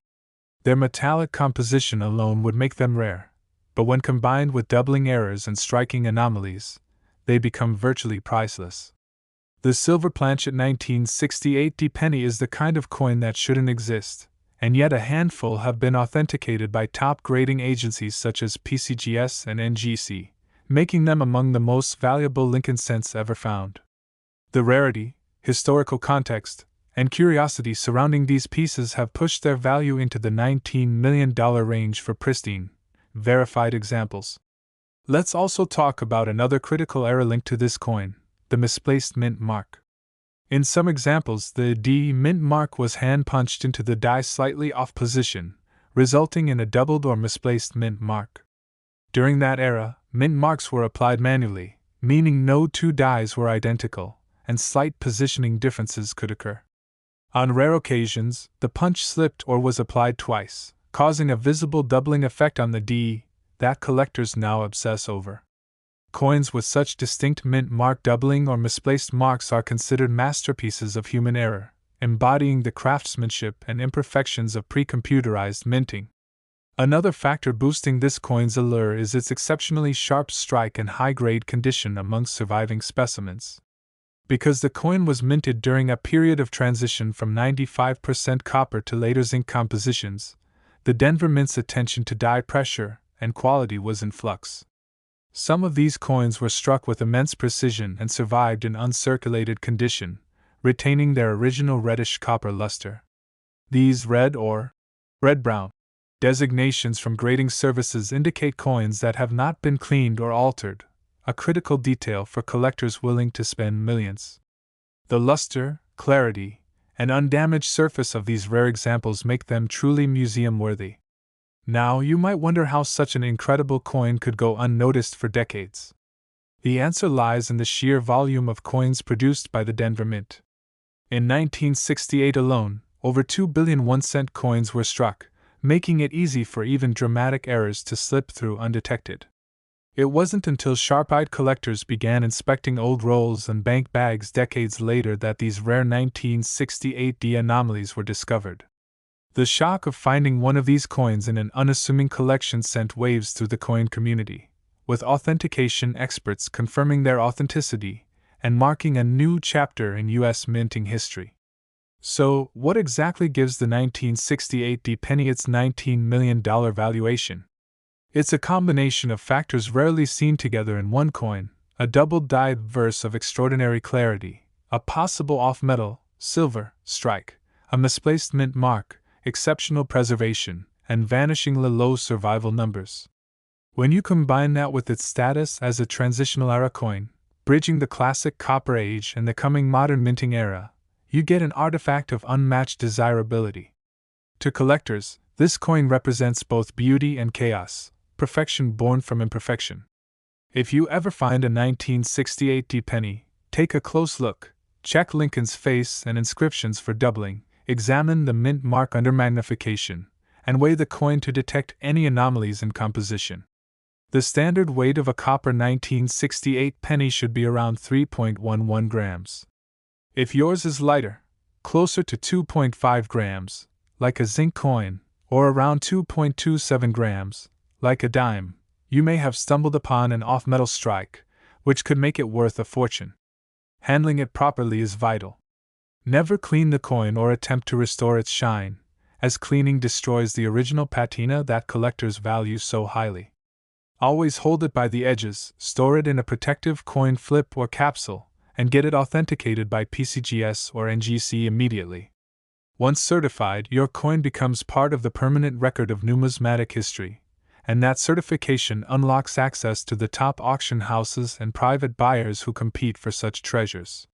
Their metallic composition alone would make them rare, but when combined with doubling errors and striking anomalies, they become virtually priceless. The silver planchet 1968 D penny is the kind of coin that shouldn't exist, and yet a handful have been authenticated by top grading agencies such as PCGS and NGC, making them among the most valuable Lincoln cents ever found. The rarity, historical context, and curiosity surrounding these pieces have pushed their value into the $19 million range for pristine, verified examples. Let's also talk about another critical error linked to this coin, the misplaced mint mark. In some examples, the D mint mark was hand-punched into the die slightly off position, resulting in a doubled or misplaced mint mark. During that era, mint marks were applied manually, meaning no two dies were identical, and slight positioning differences could occur. On rare occasions, the punch slipped or was applied twice, causing a visible doubling effect on the D that collectors now obsess over. Coins with such distinct mint mark doubling or misplaced marks are considered masterpieces of human error, embodying the craftsmanship and imperfections of pre-computerized minting. Another factor boosting this coin's allure is its exceptionally sharp strike and high-grade condition amongst surviving specimens. Because the coin was minted during a period of transition from 95% copper to later zinc compositions, the Denver Mint's attention to die pressure and quality was in flux. Some of these coins were struck with immense precision and survived in uncirculated condition, retaining their original reddish copper luster. These red or red-brown designations from grading services indicate coins that have not been cleaned or altered, a critical detail for collectors willing to spend millions. The luster, clarity, and undamaged surface of these rare examples make them truly museum-worthy. Now, you might wonder how such an incredible coin could go unnoticed for decades. The answer lies in the sheer volume of coins produced by the Denver Mint. In 1968 alone, over 2 billion 1-cent coins were struck, making it easy for even dramatic errors to slip through undetected. It wasn't until sharp-eyed collectors began inspecting old rolls and bank bags decades later that these rare 1968 D anomalies were discovered. The shock of finding one of these coins in an unassuming collection sent waves through the coin community, with authentication experts confirming their authenticity and marking a new chapter in U.S. minting history. So, what exactly gives the 1968 D penny its $19 million valuation? It's a combination of factors rarely seen together in one coin: a double-die verse of extraordinary clarity, a possible off-metal, silver, strike, a misplaced mint mark, exceptional preservation, and vanishingly low survival numbers. When you combine that with its status as a transitional era coin, bridging the classic copper age and the coming modern minting era, you get an artifact of unmatched desirability. To collectors, this coin represents both beauty and chaos, perfection born from imperfection. If you ever find a 1968 penny, take a close look, check Lincoln's face and inscriptions for doubling, examine the mint mark under magnification, and weigh the coin to detect any anomalies in composition. The standard weight of a copper 1968 penny should be around 3.11 grams. If yours is lighter, closer to 2.5 grams, like a zinc coin, or around 2.27 grams, like a dime, you may have stumbled upon an off-metal strike, which could make it worth a fortune. Handling it properly is vital. Never clean the coin or attempt to restore its shine, as cleaning destroys the original patina that collectors value so highly. Always hold it by the edges, store it in a protective coin flip or capsule, and get it authenticated by PCGS or NGC immediately. Once certified, your coin becomes part of the permanent record of numismatic history, and that certification unlocks access to the top auction houses and private buyers who compete for such treasures.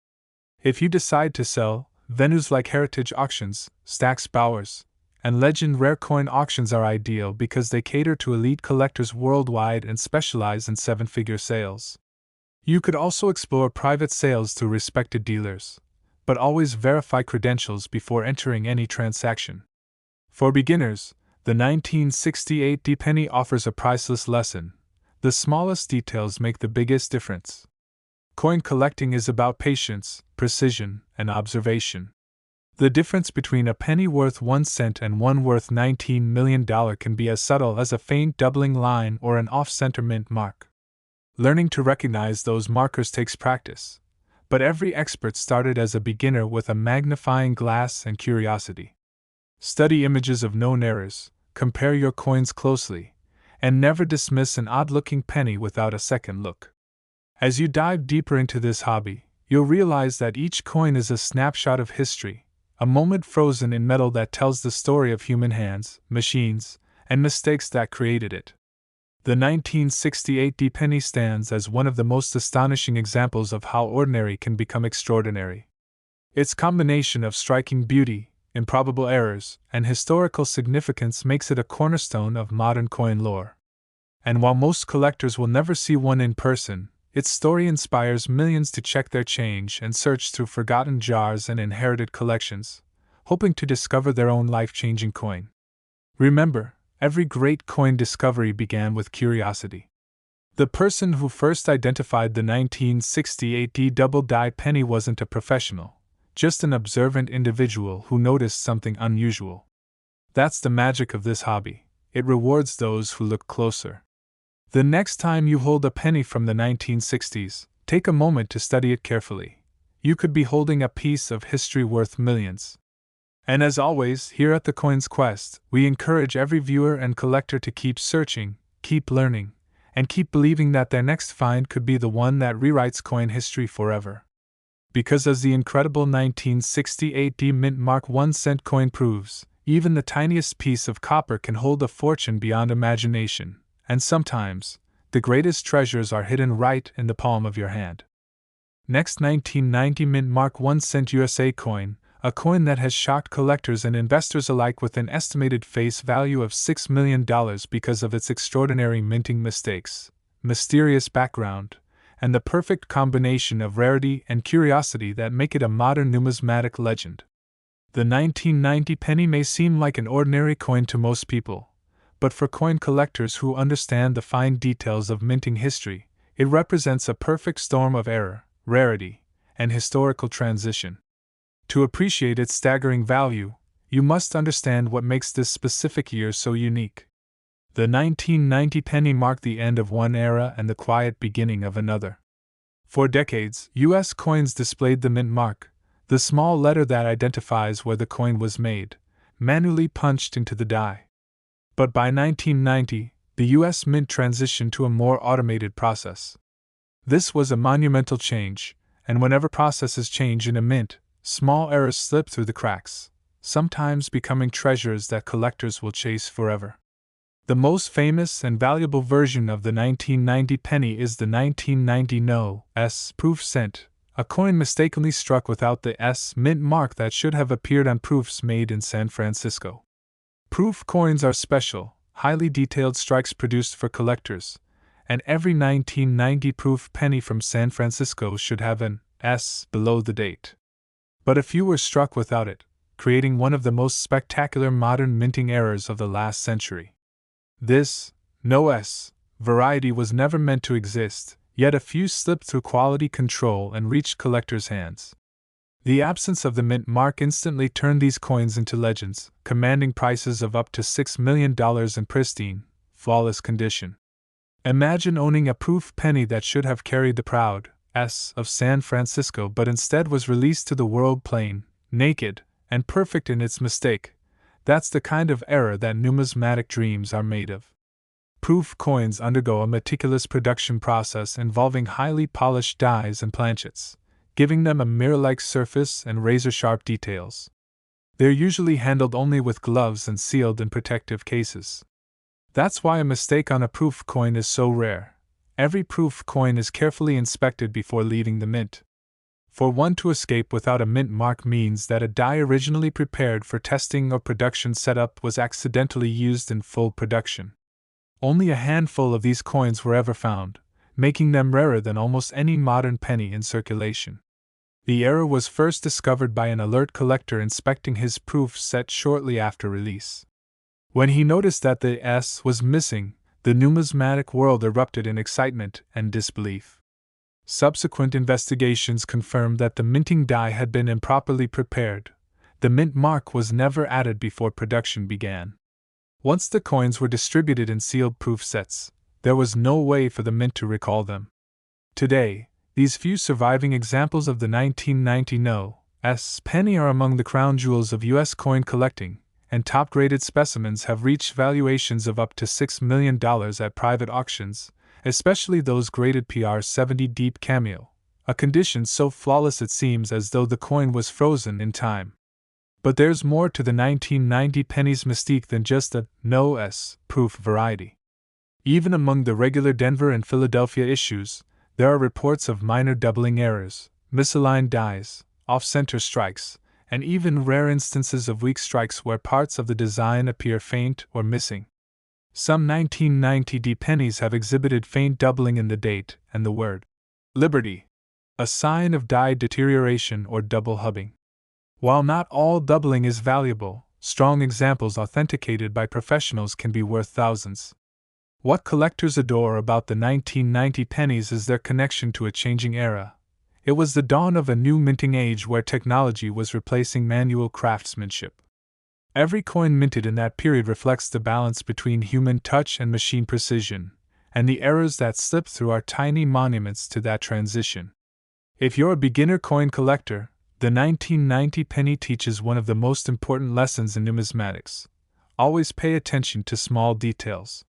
If you decide to sell, venues like Heritage Auctions, Stack's Bowers, and Legend Rare Coin Auctions are ideal because they cater to elite collectors worldwide and specialize in seven-figure sales. You could also explore private sales through respected dealers, but always verify credentials before entering any transaction. For beginners, the 1968 penny offers a priceless lesson. The smallest details make the biggest difference. Coin collecting is about patience, precision, and observation. The difference between a penny worth 1 cent and one worth $19 million can be as subtle as a faint doubling line or an off-center mint mark. Learning to recognize those markers takes practice, but every expert started as a beginner with a magnifying glass and curiosity. Study images of known errors, compare your coins closely, and never dismiss an odd-looking penny without a second look. As you dive deeper into this hobby, you'll realize that each coin is a snapshot of history, a moment frozen in metal that tells the story of human hands, machines, and mistakes that created it. The 1968 penny stands as one of the most astonishing examples of how ordinary can become extraordinary. Its combination of striking beauty, improbable errors, and historical significance makes it a cornerstone of modern coin lore. And while most collectors will never see one in person, its story inspires millions to check their change and search through forgotten jars and inherited collections, hoping to discover their own life-changing coin. Remember, every great coin discovery began with curiosity. The person who first identified the 1968 double-die penny wasn't a professional, just an observant individual who noticed something unusual. That's the magic of this hobby. It rewards those who look closer. The next time you hold a penny from the 1960s, take a moment to study it carefully. You could be holding a piece of history worth millions. And as always, here at the Coins Quest, we encourage every viewer and collector to keep searching, keep learning, and keep believing that their next find could be the one that rewrites coin history forever. Because as the incredible 1968 mint mark 1 cent coin proves, even the tiniest piece of copper can hold a fortune beyond imagination. And sometimes, the greatest treasures are hidden right in the palm of your hand. Next, 1990 mint mark 1 cent USA coin, a coin that has shocked collectors and investors alike with an estimated face value of $6 million because of its extraordinary minting mistakes, mysterious background, and the perfect combination of rarity and curiosity that make it a modern numismatic legend. The 1990 penny may seem like an ordinary coin to most people, but for coin collectors who understand the fine details of minting history, it represents a perfect storm of error, rarity, and historical transition. To appreciate its staggering value, you must understand what makes this specific year so unique. The 1990 penny marked the end of one era and the quiet beginning of another. For decades, U.S. coins displayed the mint mark, the small letter that identifies where the coin was made, manually punched into the die. But by 1990, the U.S. Mint transitioned to a more automated process. This was a monumental change, and whenever processes change in a mint, small errors slip through the cracks, sometimes becoming treasures that collectors will chase forever. The most famous and valuable version of the 1990 penny is the 1990 No.S proof cent, a coin mistakenly struck without the S mint mark that should have appeared on proofs made in San Francisco. Proof coins are special, highly detailed strikes produced for collectors, and every 1990 proof penny from San Francisco should have an S below the date. But a few were struck without it, creating one of the most spectacular modern minting errors of the last century. This no S variety was never meant to exist, yet a few slipped through quality control and reached collectors' hands. The absence of the mint mark instantly turned these coins into legends, commanding prices of up to $6 million in pristine, flawless condition. Imagine owning a proof penny that should have carried the proud S of San Francisco but instead was released to the world plain, naked, and perfect in its mistake. That's the kind of error that numismatic dreams are made of. Proof coins undergo a meticulous production process involving highly polished dies and planchets, giving them a mirror-like surface and razor-sharp details. They're usually handled only with gloves and sealed in protective cases. That's why a mistake on a proof coin is so rare. Every proof coin is carefully inspected before leaving the mint. For one to escape without a mint mark means that a die originally prepared for testing or production setup was accidentally used in full production. Only a handful of these coins were ever found, making them rarer than almost any modern penny in circulation. The error was first discovered by an alert collector inspecting his proof set shortly after release. When he noticed that the S was missing, the numismatic world erupted in excitement and disbelief. Subsequent investigations confirmed that the minting die had been improperly prepared. The mint mark was never added before production began. Once the coins were distributed in sealed proof sets, there was no way for the mint to recall them. Today, these few surviving examples of the 1990 No. S penny are among the crown jewels of U.S. coin collecting, and top-graded specimens have reached valuations of up to $6 million at private auctions, especially those graded PR 70 deep cameo, a condition so flawless it seems as though the coin was frozen in time. But there's more to the 1990 penny's mystique than just a no S proof variety. Even among the regular Denver and Philadelphia issues, there are reports of minor doubling errors, misaligned dies, off-center strikes, and even rare instances of weak strikes where parts of the design appear faint or missing. Some 1990 D pennies have exhibited faint doubling in the date and the word Liberty, a sign of die deterioration or double hubbing. While not all doubling is valuable, strong examples authenticated by professionals can be worth thousands. What collectors adore about the 1990 pennies is their connection to a changing era. It was the dawn of a new minting age where technology was replacing manual craftsmanship. Every coin minted in that period reflects the balance between human touch and machine precision, and the errors that slip through are tiny monuments to that transition. If you're a beginner coin collector, the 1990 penny teaches one of the most important lessons in numismatics. Always pay attention to small details.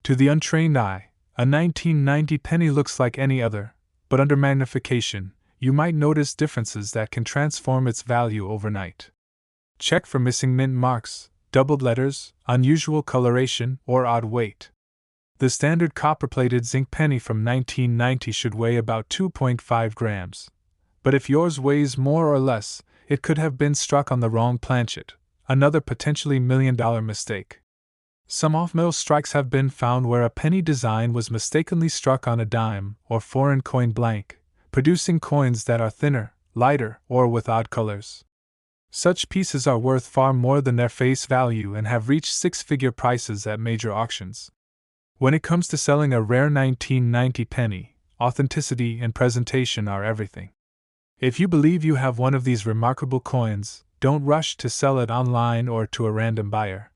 To the untrained eye, a 1990 penny looks like any other, but under magnification, you might notice differences that can transform its value overnight. Check for missing mint marks, doubled letters, unusual coloration, or odd weight. The standard copper-plated zinc penny from 1990 should weigh about 2.5 grams. But if yours weighs more or less, it could have been struck on the wrong planchet, another potentially million-dollar mistake. Some off-mill strikes have been found where a penny design was mistakenly struck on a dime or foreign coin blank, producing coins that are thinner, lighter, or with odd colors. Such pieces are worth far more than their face value and have reached six-figure prices at major auctions. When it comes to selling a rare 1990 penny, authenticity and presentation are everything. If you believe you have one of these remarkable coins, don't rush to sell it online or to a random buyer.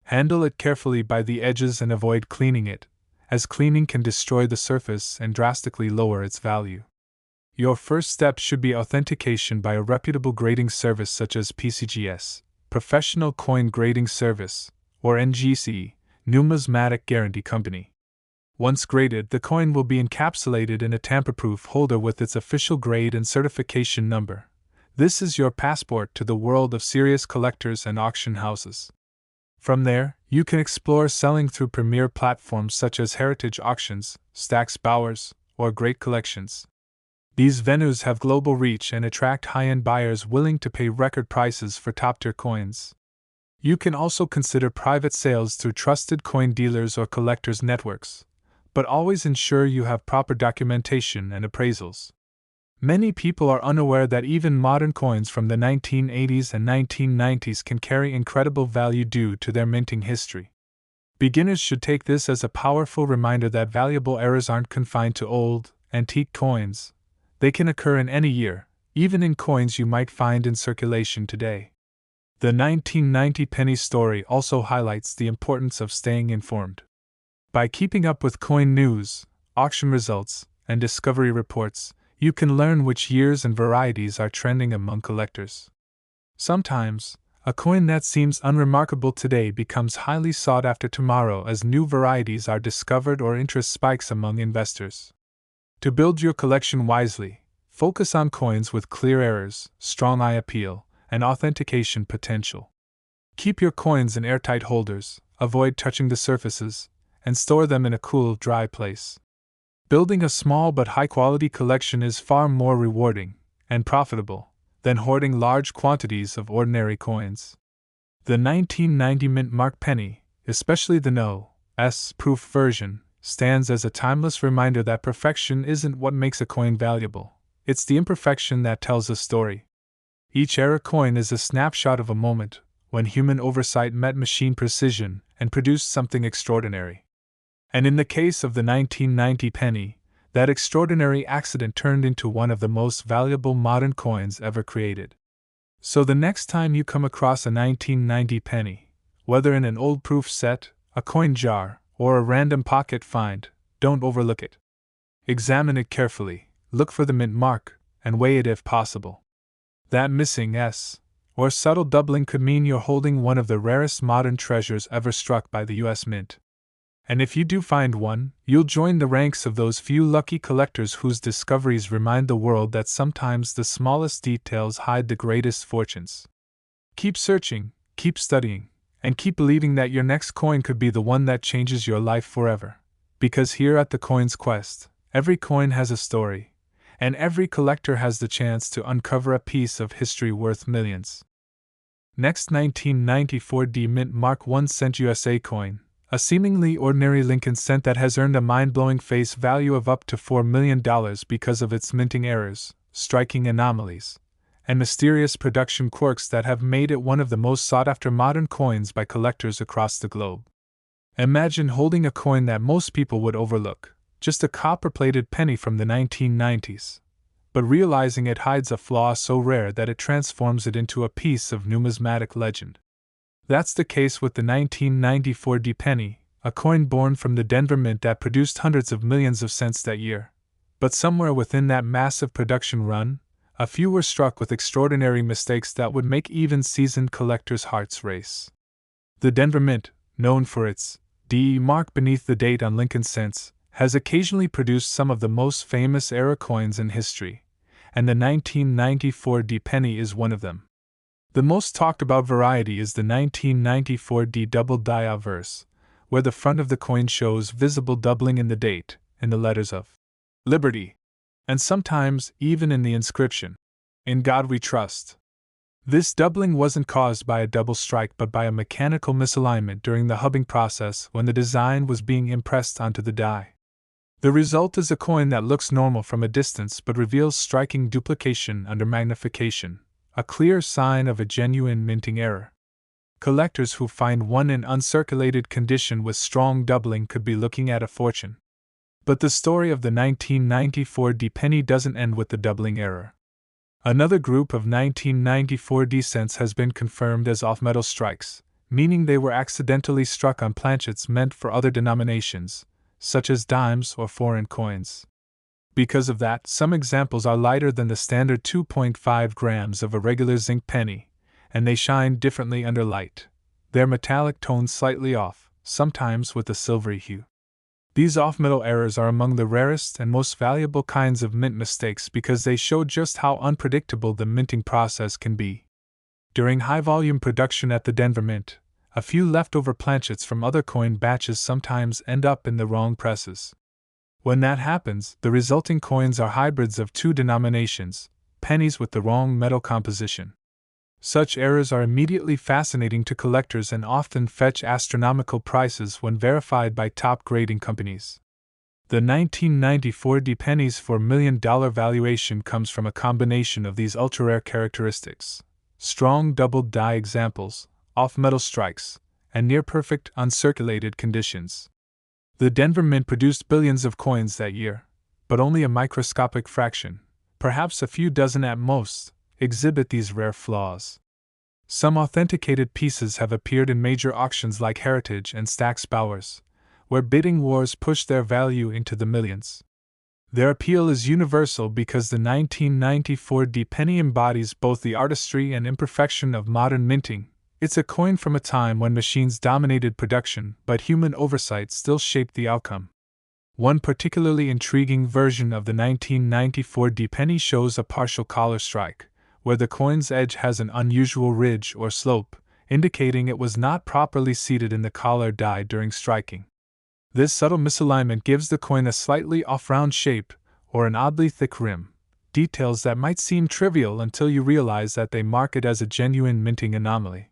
Handle it carefully by the edges and avoid cleaning it, as cleaning can destroy the surface and drastically lower its value. Your first step should be authentication by a reputable grading service such as PCGS, Professional Coin Grading Service, or NGC, Numismatic Guarantee Company. Once graded, the coin will be encapsulated in a tamper-proof holder with its official grade and certification number. This is your passport to the world of serious collectors and auction houses. From there, you can explore selling through premier platforms such as Heritage Auctions, Stack's Bowers, or Great Collections. These venues have global reach and attract high-end buyers willing to pay record prices for top-tier coins. You can also consider private sales through trusted coin dealers or collectors' networks, but always ensure you have proper documentation and appraisals. Many people are unaware that even modern coins from the 1980s and 1990s can carry incredible value due to their minting history. Beginners should take this as a powerful reminder that valuable errors aren't confined to old, antique coins. They can occur in any year, even in coins you might find in circulation today. The 1990 penny story also highlights the importance of staying informed. By keeping up with coin news, auction results, and discovery reports, you can learn which years and varieties are trending among collectors. Sometimes, a coin that seems unremarkable today becomes highly sought after tomorrow as new varieties are discovered or interest spikes among investors. To build your collection wisely, focus on coins with clear errors, strong eye appeal, and authentication potential. Keep your coins in airtight holders, avoid touching the surfaces, and store them in a cool, dry place. Building a small but high-quality collection is far more rewarding and profitable than hoarding large quantities of ordinary coins. The 1990 mint mark penny, especially the No.S proof version, stands as a timeless reminder that perfection isn't what makes a coin valuable, it's the imperfection that tells a story. Each era coin is a snapshot of a moment when human oversight met machine precision and produced something extraordinary. And in the case of the 1990 penny, that extraordinary accident turned into one of the most valuable modern coins ever created. So the next time you come across a 1990 penny, whether in an old proof set, a coin jar, or a random pocket find, don't overlook it. Examine it carefully, look for the mint mark, and weigh it if possible. That missing S, or subtle doubling could mean you're holding one of the rarest modern treasures ever struck by the US Mint. And if you do find one, you'll join the ranks of those few lucky collectors whose discoveries remind the world that sometimes the smallest details hide the greatest fortunes. Keep searching, keep studying, and keep believing that your next coin could be the one that changes your life forever. Because here at the Coin's Quest, every coin has a story, and every collector has the chance to uncover a piece of history worth millions. Next, 1994 D Mint Mark 1 cent USA coin. A seemingly ordinary Lincoln cent that has earned a mind-blowing face value of up to $4 million because of its minting errors, striking anomalies, and mysterious production quirks that have made it one of the most sought-after modern coins by collectors across the globe. Imagine holding a coin that most people would overlook, just a copper-plated penny from the 1990s, but realizing it hides a flaw so rare that it transforms it into a piece of numismatic legend. That's the case with the 1994 D penny, a coin born from the Denver Mint that produced hundreds of millions of cents that year. But somewhere within that massive production run, a few were struck with extraordinary mistakes that would make even seasoned collectors' hearts race. The Denver Mint, known for its D mark beneath the date on Lincoln cents, has occasionally produced some of the most famous era coins in history, and the 1994 D penny is one of them. The most talked about variety is the 1994 D double dia verse, where the front of the coin shows visible doubling in the date, in the letters of Liberty, and sometimes even in the inscription, In God We Trust. This doubling wasn't caused by a double strike but by a mechanical misalignment during the hubbing process when the design was being impressed onto the die. The result is a coin that looks normal from a distance but reveals striking duplication under magnification, a clear sign of a genuine minting error. Collectors who find one in uncirculated condition with strong doubling could be looking at a fortune. But the story of the 1994 D penny doesn't end with the doubling error. Another group of 1994 D cents has been confirmed as off-metal strikes, meaning they were accidentally struck on planchets meant for other denominations, such as dimes or foreign coins. Because of that, some examples are lighter than the standard 2.5 grams of a regular zinc penny, and they shine differently under light, their metallic tone slightly off, sometimes with a silvery hue. These off-metal errors are among the rarest and most valuable kinds of mint mistakes because they show just how unpredictable the minting process can be. During high-volume production at the Denver Mint, a few leftover planchets from other coin batches sometimes end up in the wrong presses. When that happens, the resulting coins are hybrids of two denominations, pennies with the wrong metal composition. Such errors are immediately fascinating to collectors and often fetch astronomical prices when verified by top grading companies. The 1994 D pennies for $1 million valuation comes from a combination of these ultra-rare characteristics: strong doubled die examples, off-metal strikes, and near-perfect uncirculated conditions. The Denver Mint produced billions of coins that year, but only a microscopic fraction, perhaps a few dozen at most, exhibit these rare flaws. Some authenticated pieces have appeared in major auctions like Heritage and Stack's Bowers, where bidding wars push their value into the millions. Their appeal is universal because the 1994 D penny embodies both the artistry and imperfection of modern minting. It's a coin from a time when machines dominated production, but human oversight still shaped the outcome. One particularly intriguing version of the 1994 D penny shows a partial collar strike, where the coin's edge has an unusual ridge or slope, indicating it was not properly seated in the collar die during striking. This subtle misalignment gives the coin a slightly off-round shape, or an oddly thick rim, details that might seem trivial until you realize that they mark it as a genuine minting anomaly.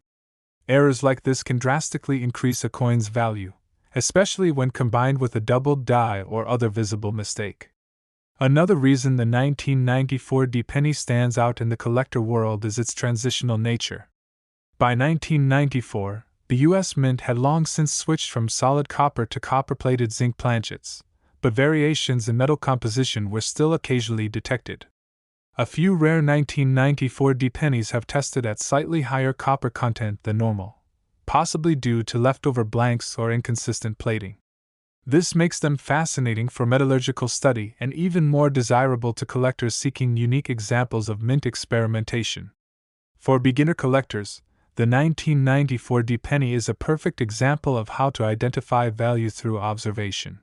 Errors like this can drastically increase a coin's value, especially when combined with a doubled die or other visible mistake. Another reason the 1994 D penny stands out in the collector world is its transitional nature. By 1994, the U.S. Mint had long since switched from solid copper to copper-plated zinc planchets, but variations in metal composition were still occasionally detected. A few rare 1994 D pennies have tested at slightly higher copper content than normal, possibly due to leftover blanks or inconsistent plating. This makes them fascinating for metallurgical study and even more desirable to collectors seeking unique examples of mint experimentation. For beginner collectors, the 1994 D penny is a perfect example of how to identify value through observation.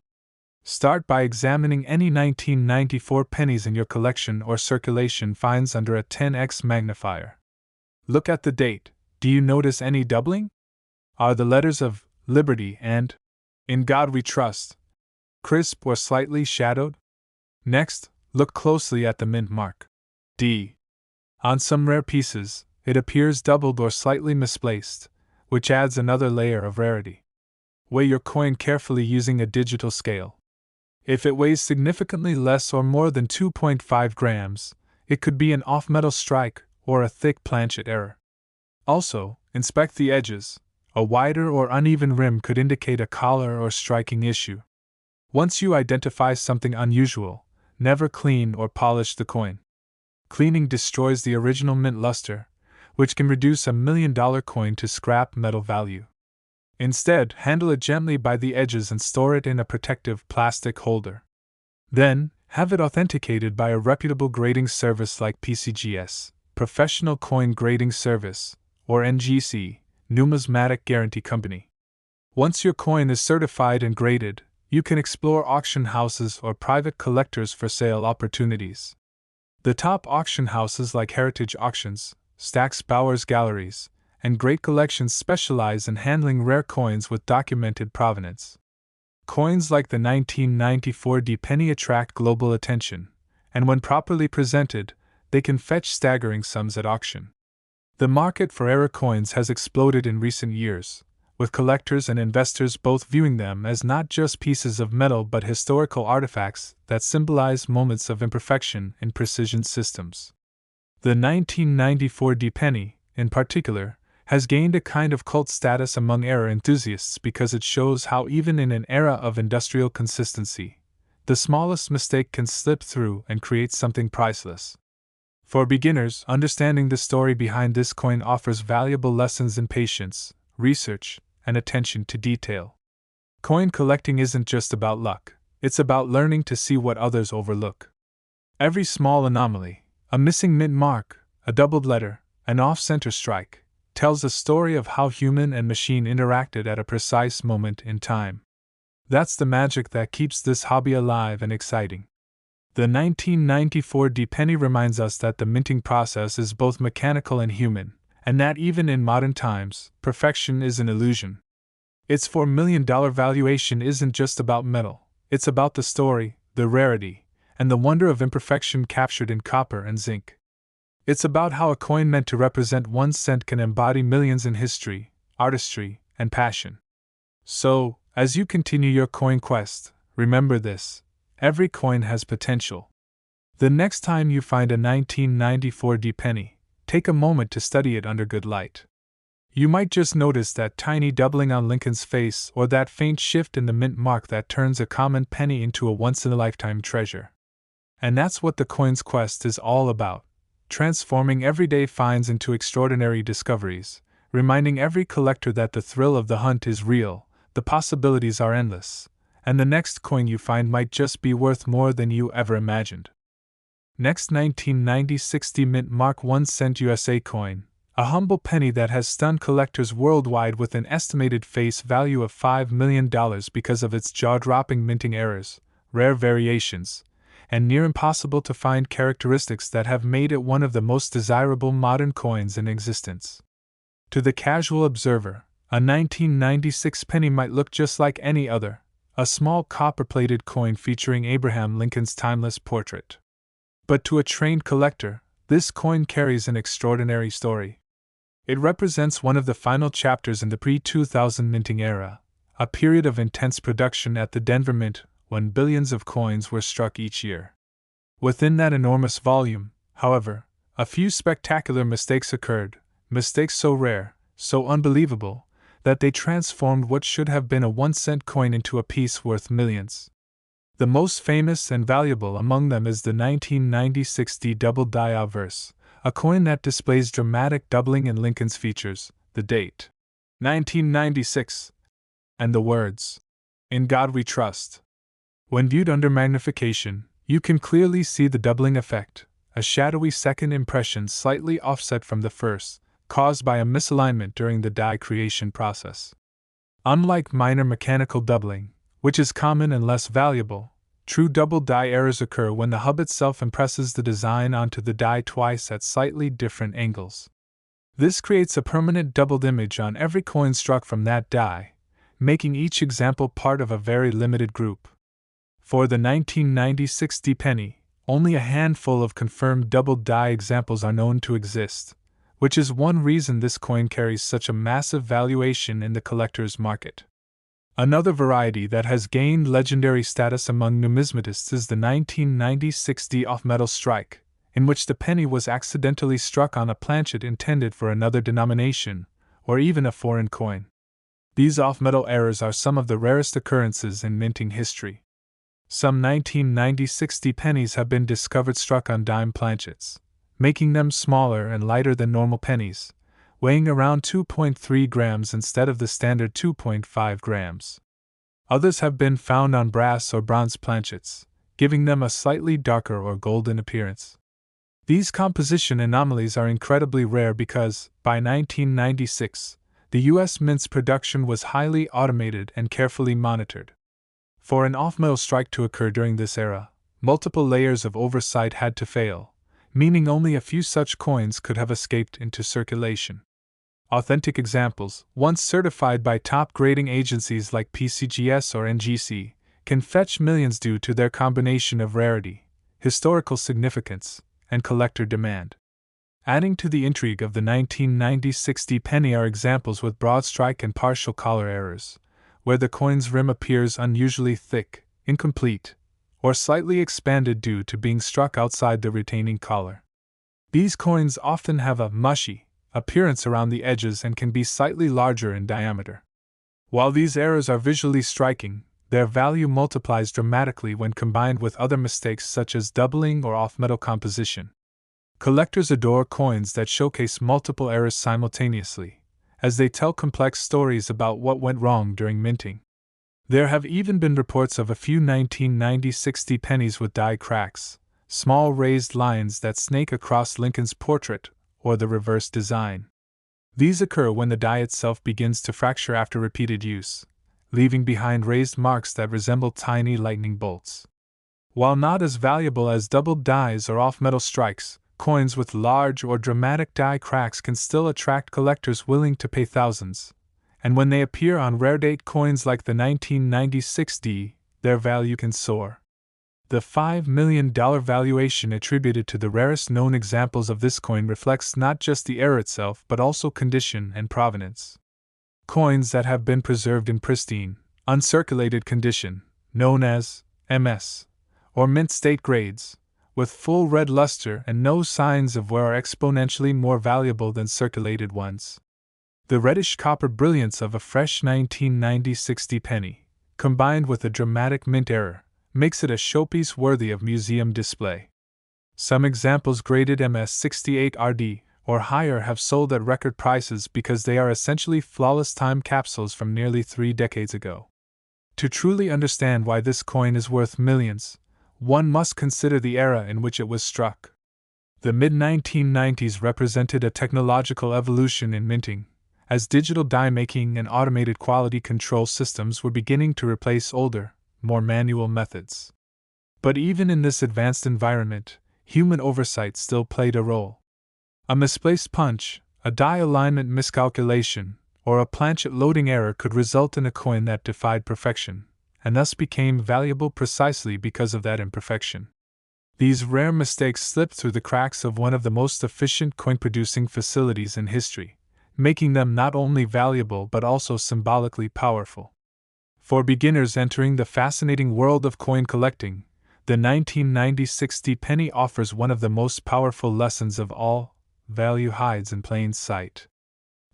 Start by examining any 1994 pennies in your collection or circulation finds under a 10x magnifier. Look at the date. Do you notice any doubling? Are the letters of Liberty and In God We Trust crisp or slightly shadowed? Next, look closely at the mint mark D. On some rare pieces, it appears doubled or slightly misplaced, which adds another layer of rarity. Weigh your coin carefully using a digital scale. If it weighs significantly less or more than 2.5 grams, it could be an off-metal strike or a thick planchet error. Also, inspect the edges. A wider or uneven rim could indicate a collar or striking issue. Once you identify something unusual, never clean or polish the coin. Cleaning destroys the original mint luster, which can reduce $1 million coin to scrap metal value. Instead, handle it gently by the edges and store it in a protective plastic holder. Then, have it authenticated by a reputable grading service like PCGS, Professional Coin Grading Service, or NGC, Numismatic Guarantee Company. Once your coin is certified and graded, you can explore auction houses or private collectors for sale opportunities. The top auction houses like Heritage Auctions, Stack's Bowers Galleries, and Great Collections specialize in handling rare coins with documented provenance. Coins like the 1994 D penny attract global attention, and when properly presented, they can fetch staggering sums at auction. The market for error coins has exploded in recent years, with collectors and investors both viewing them as not just pieces of metal but historical artifacts that symbolize moments of imperfection in precision systems. The 1994 D penny, in particular, has gained a kind of cult status among error enthusiasts because it shows how even in an era of industrial consistency, the smallest mistake can slip through and create something priceless. For beginners, understanding the story behind this coin offers valuable lessons in patience, research, and attention to detail. Coin collecting isn't just about luck, it's about learning to see what others overlook. Every small anomaly, a missing mint mark, a doubled letter, an off-center strike, tells a story of how human and machine interacted at a precise moment in time. That's the magic that keeps this hobby alive and exciting. The 1994 D penny reminds us that the minting process is both mechanical and human, and that even in modern times, perfection is an illusion. Its $4 million valuation isn't just about metal, It's about the story, the rarity, and the wonder of imperfection captured in copper and zinc. It's about how a coin meant to represent 1 cent can embody millions in history, artistry, and passion. So, as you continue your coin quest, remember this: every coin has potential. The next time you find a 1994 D penny, take a moment to study it under good light. You might just notice that tiny doubling on Lincoln's face or that faint shift in the mint mark that turns a common penny into a once-in-a-lifetime treasure. And that's what the coin's quest is all about: transforming everyday finds into extraordinary discoveries, reminding every collector that the thrill of the hunt is real, the possibilities are endless, and the next coin you find might just be worth more than you ever imagined. Next, 1996 D mint mark 1 cent USA coin, a humble penny that has stunned collectors worldwide with an estimated face value of $5 million because of its jaw-dropping minting errors, rare variations, and near impossible to find characteristics that have made it one of the most desirable modern coins in existence. To the casual observer, a 1996 penny might look just like any other, a small copper-plated coin featuring Abraham Lincoln's timeless portrait. But to a trained collector, this coin carries an extraordinary story. It represents one of the final chapters in the pre-2000 minting era, a period of intense production at the Denver Mint when billions of coins were struck each year. Within that enormous volume, however, a few spectacular mistakes occurred, mistakes so rare, so unbelievable, that they transformed what should have been a 1 cent coin into a piece worth millions. The most famous and valuable among them is the 1996 D double die obverse, a coin that displays dramatic doubling in Lincoln's features, the date 1996, and the words, "In God We Trust." When viewed under magnification, you can clearly see the doubling effect, a shadowy second impression slightly offset from the first, caused by a misalignment during the die creation process. Unlike minor mechanical doubling, which is common and less valuable, true double die errors occur when the hub itself impresses the design onto the die twice at slightly different angles. This creates a permanent doubled image on every coin struck from that die, making each example part of a very limited group. For the 1996 D penny, only a handful of confirmed double die examples are known to exist, which is one reason this coin carries such a massive valuation in the collector's market. Another variety that has gained legendary status among numismatists is the 1996 D off-metal strike, in which the penny was accidentally struck on a planchet intended for another denomination, or even a foreign coin. These off-metal errors are some of the rarest occurrences in minting history. Some 1996 D pennies have been discovered struck on dime planchets, making them smaller and lighter than normal pennies, weighing around 2.3 grams instead of the standard 2.5 grams. Others have been found on brass or bronze planchets, giving them a slightly darker or golden appearance. These composition anomalies are incredibly rare because, by 1996, the U.S. Mint's production was highly automated and carefully monitored. For an off-metal strike to occur during this era, multiple layers of oversight had to fail, meaning only a few such coins could have escaped into circulation. Authentic examples, once certified by top grading agencies like PCGS or NGC, can fetch millions due to their combination of rarity, historical significance, and collector demand. Adding to the intrigue of the 1996 D penny are examples with broad strike and partial collar errors, where the coin's rim appears unusually thick, incomplete, or slightly expanded due to being struck outside the retaining collar. These coins often have a mushy appearance around the edges and can be slightly larger in diameter. While these errors are visually striking, their value multiplies dramatically when combined with other mistakes such as doubling or off-metal composition. Collectors adore coins that showcase multiple errors simultaneously, as they tell complex stories about what went wrong during minting. There have even been reports of a few 1996 D pennies with die cracks, small raised lines that snake across Lincoln's portrait, or the reverse design. These occur when the die itself begins to fracture after repeated use, leaving behind raised marks that resemble tiny lightning bolts. While not as valuable as doubled dies or off-metal strikes, coins with large or dramatic die cracks can still attract collectors willing to pay thousands, and when they appear on rare date coins like the 1996 D, their value can soar. The $5 million valuation attributed to the rarest known examples of this coin reflects not just the era itself but also condition and provenance. Coins that have been preserved in pristine, uncirculated condition, known as MS, or mint state grades, with full red luster and no signs of wear are exponentially more valuable than circulated ones. The reddish copper brilliance of a fresh 1990 60 penny, combined with a dramatic mint error, makes it a showpiece worthy of museum display. Some examples graded MS68RD or higher have sold at record prices because they are essentially flawless time capsules from nearly 3 decades ago. To truly understand why this coin is worth millions, one must consider the era in which it was struck. The mid-1990s represented a technological evolution in minting, as digital die making and automated quality control systems were beginning to replace older, more manual methods. But even in this advanced environment, human oversight still played a role. A misplaced punch, a die alignment miscalculation, or a planchet loading error could result in a coin that defied perfection, and thus became valuable precisely because of that imperfection. These rare mistakes slipped through the cracks of one of the most efficient coin-producing facilities in history, making them not only valuable but also symbolically powerful. For beginners entering the fascinating world of coin collecting, the 1990 60 penny offers one of the most powerful lessons of all: value hides in plain sight.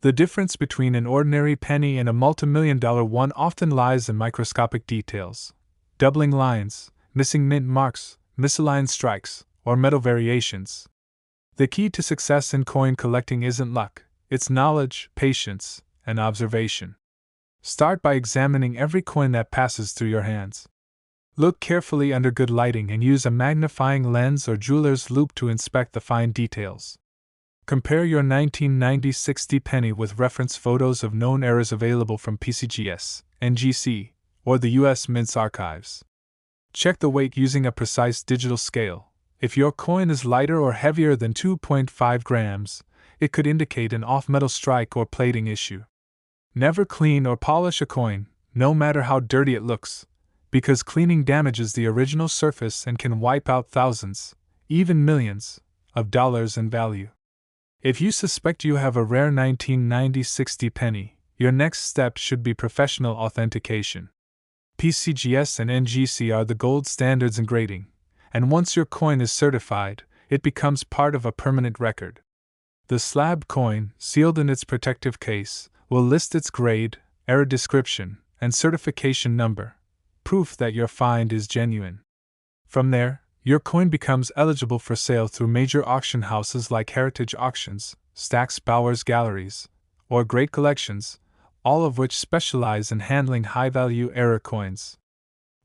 The difference between an ordinary penny and a multimillion-dollar one often lies in microscopic details: doubling lines, missing mint marks, misaligned strikes, or metal variations. The key to success in coin collecting isn't luck, it's knowledge, patience, and observation. Start by examining every coin that passes through your hands. Look carefully under good lighting and use a magnifying lens or jeweler's loupe to inspect the fine details. Compare your 1990 60 penny with reference photos of known errors available from PCGS, NGC, or the U.S. Mint's archives. Check the weight using a precise digital scale. If your coin is lighter or heavier than 2.5 grams, it could indicate an off-metal strike or plating issue. Never clean or polish a coin, no matter how dirty it looks, because cleaning damages the original surface and can wipe out thousands, even millions, of dollars in value. If you suspect you have a rare 1990 60 penny, your next step should be professional authentication. PCGS and NGC are the gold standards in grading, and once your coin is certified, it becomes part of a permanent record. The slab coin, sealed in its protective case, will list its grade, error description, and certification number, proof that your find is genuine. From there, your coin becomes eligible for sale through major auction houses like Heritage Auctions, Stack's Bowers Galleries, or Great Collections, all of which specialize in handling high-value error coins.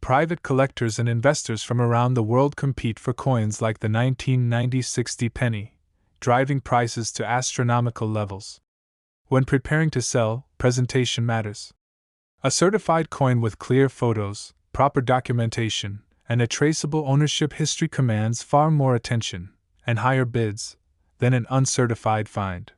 Private collectors and investors from around the world compete for coins like the 1990 60 penny, driving prices to astronomical levels. When preparing to sell, presentation matters. A certified coin with clear photos, proper documentation, and a traceable ownership history commands far more attention, and higher bids, than an uncertified find.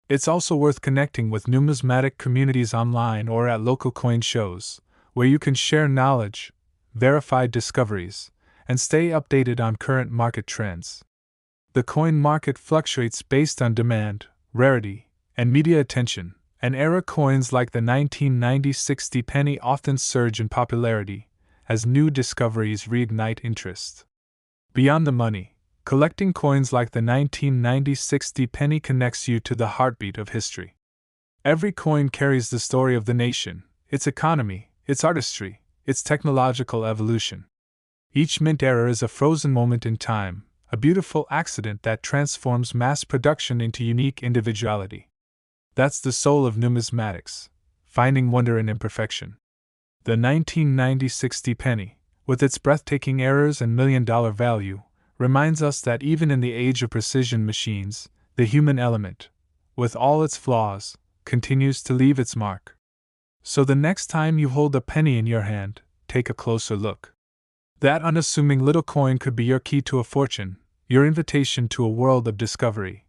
It's also worth connecting with numismatic communities online or at local coin shows, where you can share knowledge, verify discoveries, and stay updated on current market trends. The coin market fluctuates based on demand, rarity, and media attention, and era coins like the 1990 60 penny often surge in popularity as new discoveries reignite interest. Beyond the money, collecting coins like the 1990 60 penny connects you to the heartbeat of history. Every coin carries the story of the nation, its economy, its artistry, its technological evolution. Each mint era is a frozen moment in time, a beautiful accident that transforms mass production into unique individuality. That's the soul of numismatics, finding wonder in imperfection. The 1990 60 penny, with its breathtaking errors and million-dollar value, reminds us that even in the age of precision machines, the human element, with all its flaws, continues to leave its mark. So the next time you hold a penny in your hand, take a closer look. That unassuming little coin could be your key to a fortune, your invitation to a world of discovery,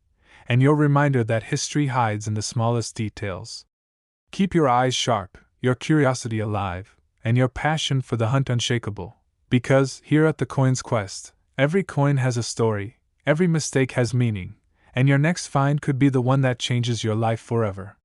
and your reminder that history hides in the smallest details. Keep your eyes sharp, your curiosity alive, and your passion for the hunt unshakable. Because, here at the Coin's Quest, every coin has a story, every mistake has meaning, and your next find could be the one that changes your life forever.